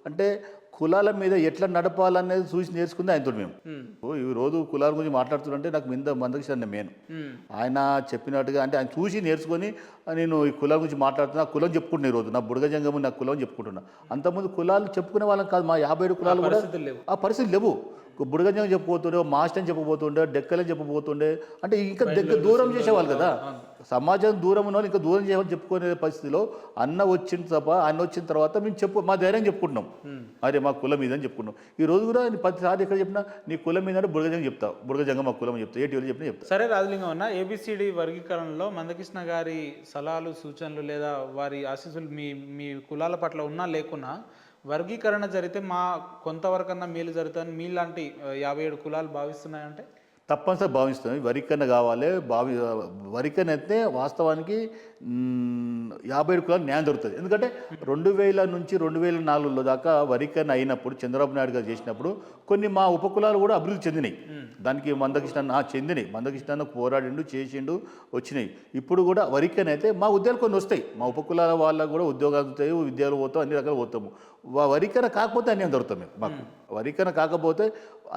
అంటే కులాల మీద ఎట్లా నడపాలనేది చూసి నేర్చుకుంది ఆయనతో మేము. ఈ రోజు కులాల గురించి మాట్లాడుతుంటే నాకు మందకృష్ణ మెయిన్. ఆయన చెప్పినట్టుగా అంటే ఆయన చూసి నేర్చుకొని నేను ఈ కులాల గురించి మాట్లాడుతున్నా, కులం చెప్పుకుంటున్నా ఈరోజు నా బుడగ జంగము నా కులం చెప్పుకుంటున్నా. అంతకుముందు కులాలు చెప్పుకునే వాళ్ళం కాదు. మా 57 కులాలు కూడా ఆ పరిస్థితి లేవు. బుడగంజం చెప్పబోతుండే, మాస్ట్ అని చెప్పబోతుండే, డెక్కలని చెప్పబోతుండే, అంటే ఇంకా దూరం చేసేవాళ్ళు కదా. సమాజం దూరం ఉన్న వాళ్ళు ఇంకా దూరం చేయాలని చెప్పుకునే పరిస్థితిలో ఆయన వచ్చిన తర్వాత మేము మా ధైర్యం చెప్పుకుంటున్నాం. అరే మా కులం మీద అని చెప్పుకున్నాం. ఈ రోజు కూడా ప్రతిసారి ఎక్కడ చెప్పినా నీ కులం మీద అంటే బుడగజంగం చెప్తా, బుడగజంగం మా కులం చెప్తా, ఏటీవీలు చెప్పినా చెప్తా. సరే రాజలింగం అన్న, ఏబిసిడి వర్గీకరణలో మందకృష్ణ గారి సలహాలు సూచనలు లేదా వారి ఆశీస్సులు మీ కులాల పట్ల ఉన్నా లేకున్నా వర్గీకరణ జరిగితే మా కొంతవరకన్నా మేలు జరుగుతుందని మీలాంటి 57 కులాలు భావిస్తున్నాయంటే? తప్పనిసరి భావిస్తున్నాం. వరికన్న కావాలి. వరికన్న అయితే వాస్తవానికి 57 కులాలు న్యాయం దొరుకుతుంది. ఎందుకంటే 2000 నుంచి 2004 దాకా వరికన్న అయినప్పుడు చంద్రబాబు నాయుడు గారు చేసినప్పుడు కొన్ని మా ఉపకులాలు కూడా అభివృద్ధి చెందినాయి. దానికి మందకృష్ణ పోరాడిండు, చేసిండు, వచ్చినాయి. ఇప్పుడు కూడా వరికన్న అయితే మా ఉద్యోగాలు కొన్ని వస్తాయి. మా ఉపకులాల వాళ్ళకు కూడా ఉద్యోగాలు వస్తాయి, విద్యలు పోతాం, అన్ని రకాలు పోతాము. వరికన్న కాకపోతే అన్యాయం జరుగుతాం మేము. మాకు వరికన్న కాకపోతే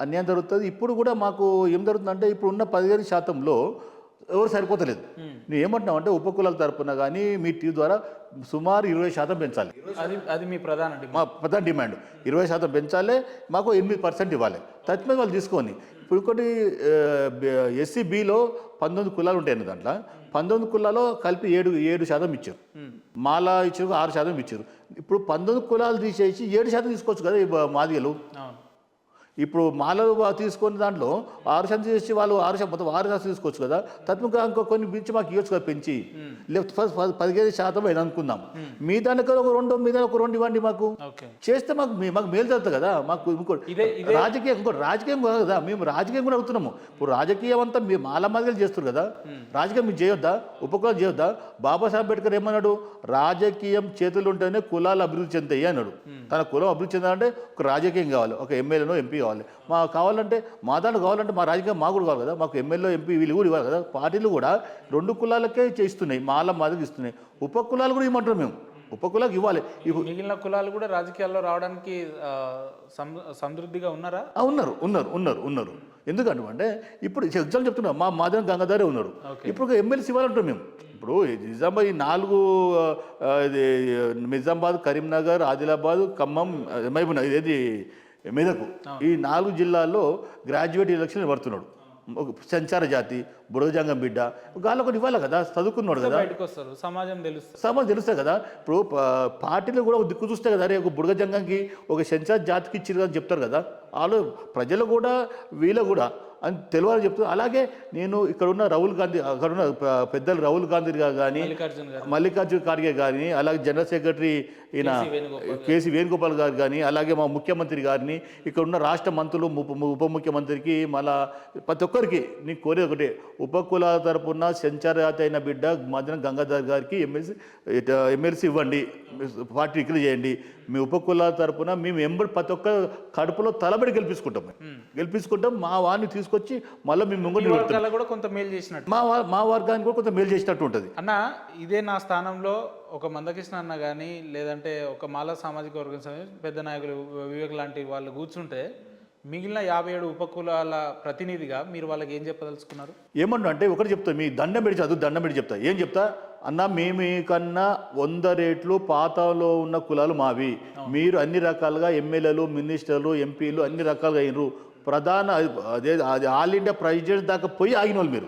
అన్యాయం జరుగుతుంది. ఇప్పుడు కూడా మాకు ఏం జరుగుతుందంటే ఇప్పుడు ఉన్న 15% ఎవరు సరిపోతలేదు. నువ్వు ఏమంటున్నావు అంటే ఉపకులాల తరపున కానీ మీ టీవీ ద్వారా సుమారు 20% పెంచాలి. అది మీ ప్రధాన డిమాండ్ 20% పెంచాలి. మాకు 8% ఇవ్వాలి. తత్మీద వాళ్ళు తీసుకొని ఇప్పుడు ఇంకోటి SCBలో 19 కులాలు ఉంటాయన్న దాంట్లో 19 కులాల్లో కలిపి 7% ఇచ్చారు. మాలా ఇచ్చారు, 6% ఇచ్చారు. ఇప్పుడు 19 కులాలు తీసేసి 7% తీసుకోవచ్చు కదా ఈ మాదిగలు. ఇప్పుడు మాలలు తీసుకొని దాంట్లో 6% చేసి వాళ్ళు 6% తీసుకోవచ్చు కదా. తత్ముగా ఇంకో కొన్ని మించి మాకు ఇవ్వచ్చు కదా పెంచి. లేకపోతే 15% అయినా అనుకుందాం. మీ దానికి ఒక 2 ఇవ్వండి మాకు. చేస్తే మాకు మేలు జరుగుతుంది కదా. మాకు ఇంకోటి రాజకీయం కదా. మేము రాజకీయం కూడా అవుతున్నాము. ఇప్పుడు రాజకీయం అంతా మీ మాల మాదిగలు చేస్తారు కదా. రాజకీయం మీరు చేయొద్దా? ఉపకులాలు చేయొద్దా? బాబాసాహెబ్ అంబేద్కర్ ఏమన్నాడు? రాజకీయం చేతులు ఉంటేనే కులాలు అభివృద్ధి చెందాయి అన్నాడు. తన కులం అభివృద్ధి చెందాలంటే ఒక రాజకీయం కావాలి, ఒక ఎమ్మెల్యేనో ఎంపీ కావాలి. మాకు కావాలంటే మా దాంట్లో కావాలంటే మా రాజకీయం మాకు కూడా కావాలి కదా. మాకు ఎమ్మెల్యే ఎంపీ వీళ్ళు కూడా ఇవ్వాలి కదా. పార్టీలు కూడా 2 కులాలకే ఇస్తున్నాయి, మాల మాదికి ఇస్తున్నాయి. ఉపకులాలు కూడా ఇవ్వమంటారు మేము. ఉపకులాలకు ఇవ్వాలి. మిగిలిన కులాలు కూడా రాజకీయాల్లో రావడానికి సమృద్ధిగా ఉన్నారా? ఉన్నారు. ఎందుకంటే ఇప్పుడు ఎగ్జాంపుల్ చెప్తున్నాం. మా మాదిరి గంగాధారే ఉన్నారు. ఇప్పుడు ఎమ్మెల్సీ ఇవ్వాలంటారు మేము. ఇప్పుడు నిజామాబాద్ ఈ 4 నిజామాబాద్, కరీంనగర్, ఆదిలాబాద్, ఖమ్మం, మహబూబ్నగర్, ఏది మెదక్, ఈ 4 జిల్లాల్లో గ్రాడ్యుయేట్ ఎలక్షన్ పడుతున్నాడు. సంచార జాతి, బుడగజంగం బిడ్డ గాల్లో కొన్ని ఇవ్వాలి కదా. చదువుకున్నాడు కదా, సమాజం తెలుస్తుంది కదా. ఇప్పుడు పార్టీలు కూడా దిక్కు చూస్తే కదా. అరే ఒక బుడగజంగంకి ఒక సంచార జాతికి ఇచ్చారు కదా చెప్తారు కదా. వాళ్ళు ప్రజలు కూడా వీళ్ళు కూడా అని తెలియాలని చెప్తున్నారు. అలాగే నేను ఇక్కడ ఉన్న రాహుల్ గాంధీ, అక్కడ ఉన్న పెద్దలు రాహుల్ గాంధీ గారు కానీ, మల్లికార్జున ఖార్గే కానీ, అలాగే జనరల్ సెక్రటరీ ఈయన కేసీ వేణుగోపాల్ గారు కానీ, అలాగే మా ముఖ్యమంత్రి గారిని, ఇక్కడ ఉన్న రాష్ట్ర మంత్రులు, ఉప ముఖ్యమంత్రికి, మళ్ళా ప్రతి ఒక్కరికి నీకు కోరేది ఒకటే. ఉపకులాల తరపున సంచార జాతి అయిన బిడ్డ మధ్యన గంగాధర్ గారికి ఎమ్మెల్సీ ఇవ్వండి, పార్టీ రిక్రూట్ చేయండి. మీ ఉపకులాల తరపున మేము ప్రతి ఒక్క కడుపులో తలబడి గెలిపించుకుంటాం. మా వారిని తీసుకొచ్చి మళ్ళీ మేము ముందు కూడా కొంత మేలు చేసినట్టు, మా వర్గానికి కూడా కొంత మేలు చేసినట్టు ఉంటుంది. అన్న, ఇదే నా స్థానంలో ఒక మందకృష్ణ అన్న కానీ, లేదంటే ఒక మాల సామాజిక వర్గం పెద్ద నాయకులు వివేక్ లాంటి వాళ్ళు కూర్చుంటే మిగిలిన 57 ఉపకులాల ప్రతినిధిగా మీరు వాళ్ళకి ఏం చెప్పదలుచుకున్నారు? ఏమన్నా అంటే ఒకటి చెప్తా, మీ దండం పెట్టి చెప్తా. ఏం చెప్తా అన్న, మేము కన్నా 100 రెట్లు పాతలో ఉన్న కులాలు మావి. మీరు అన్ని రకాలుగా ఎమ్మెల్యేలు, మినిస్టర్లు, ఎంపీలు అన్ని రకాలుగా అయినరు. అదే ఆల్ ఇండియా ప్రెసిడెంట్ దాకా పోయి ఆగిన వాళ్ళు మీరు.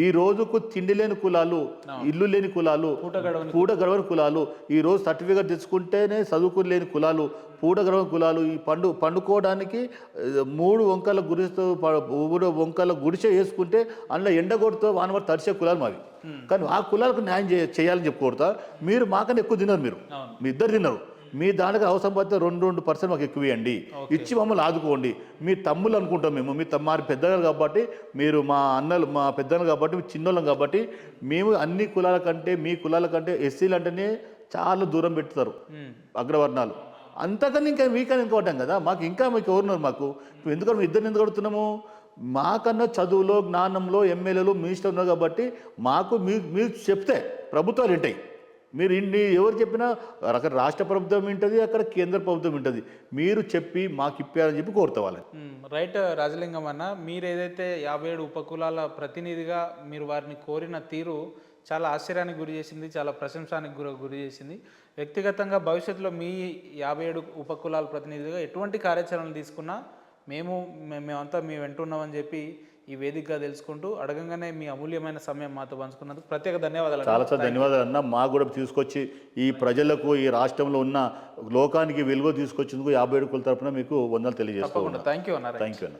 ఈ రోజుకు తిండి లేని కులాలు, ఇల్లు లేని కులాలు, పూట గడవని కులాలు, ఈ రోజు సర్టిఫికేట్ తెచ్చుకుంటేనే చదువుకుని లేని కులాలు, పూట గడవని కులాలు, ఈ పండుకోవడానికి 3 వంకల గుడిసె వేసుకుంటే అందులో ఎండగొడుతూ వానవారు తడిసే కులాలు మావి. కానీ ఆ కులాలకు న్యాయం చేయాలని చెప్పుకోడతా. మీరు మాకన్నా ఎక్కువ తిన్నారు. మీ ఇద్దరు తిన్నారు. మీ దానికి అవసరం పడితే 2% మాకు ఎక్కువ ఇవ్వండి, ఇచ్చి మమ్మల్ని ఆదుకోండి. మీ తమ్ముళ్ళు అనుకుంటాం మేము, మా పెద్దలు కాబట్టి, మీరు మా అన్నలు, మా పెద్దలు కాబట్టి, మీ చిన్నోళ్ళం కాబట్టి, మేము అన్ని కులాల కంటే, మీ కులాల కంటే ఎస్సీలు అంటేనే చాలా దూరం పెడతారు అగ్రవర్ణాలు. అంతకన్నా ఇంకా మీకన్నా వెనుకబడ్డాం కదా, మాకు ఇంకా మీకు ఎవరున్నారు మాకు, ఇప్పుడు ఎందుకంటే మేము ఇద్దరిని ఎందుకు అడుగుతున్నాము, మాకన్నా చదువులో జ్ఞానంలో ఎమ్మెల్యేలు మినిస్టర్ ఉన్నారు కాబట్టి మాకు మీరు చెప్తే ప్రభుత్వాలు వింటాయి. మీరు ఇన్ని ఎవరు చెప్పినా అక్కడ రాష్ట్ర ప్రభుత్వం వింటుంది, అక్కడ కేంద్ర ప్రభుత్వం వింటుంది. మీరు చెప్పి మాకు ఇప్పారని చెప్పి కోరుతా వాళ్ళని. రైట్ రాజలింగం అన్న, మీరు ఏదైతే 57 ఉపకులాల ప్రతినిధిగా మీరు వారిని కోరిన తీరు చాలా ఆశ్చర్యానికి గురి చేసింది, చాలా ప్రశంసానికి గురి చేసింది. వ్యక్తిగతంగా భవిష్యత్తులో మీ 57 ఉపకులాల ప్రతినిధిగా ఎటువంటి కార్యాచరణలు తీసుకున్నా మేమంతా మీ వెంటున్నామని చెప్పి ఈ వేదికగా తెలుసుకుంటూ అడగంగానే మీ అమూల్యమైన సమయం మాతో పంచుకున్నందుకు ప్రత్యేక ధన్యవాదాలు. చాలా ధన్యవాదాలు అన్న. మాకు కూడా తీసుకొచ్చి ఈ ప్రజలకు ఈ రాష్ట్రంలో ఉన్న లోకానికి వెలుగు తీసుకొచ్చేందుకు 57 కుల తరపున మీకు వందలు తెలియజేస్తాను. థ్యాంక్ యూ అన్న. థ్యాంక్ యూ అన్న.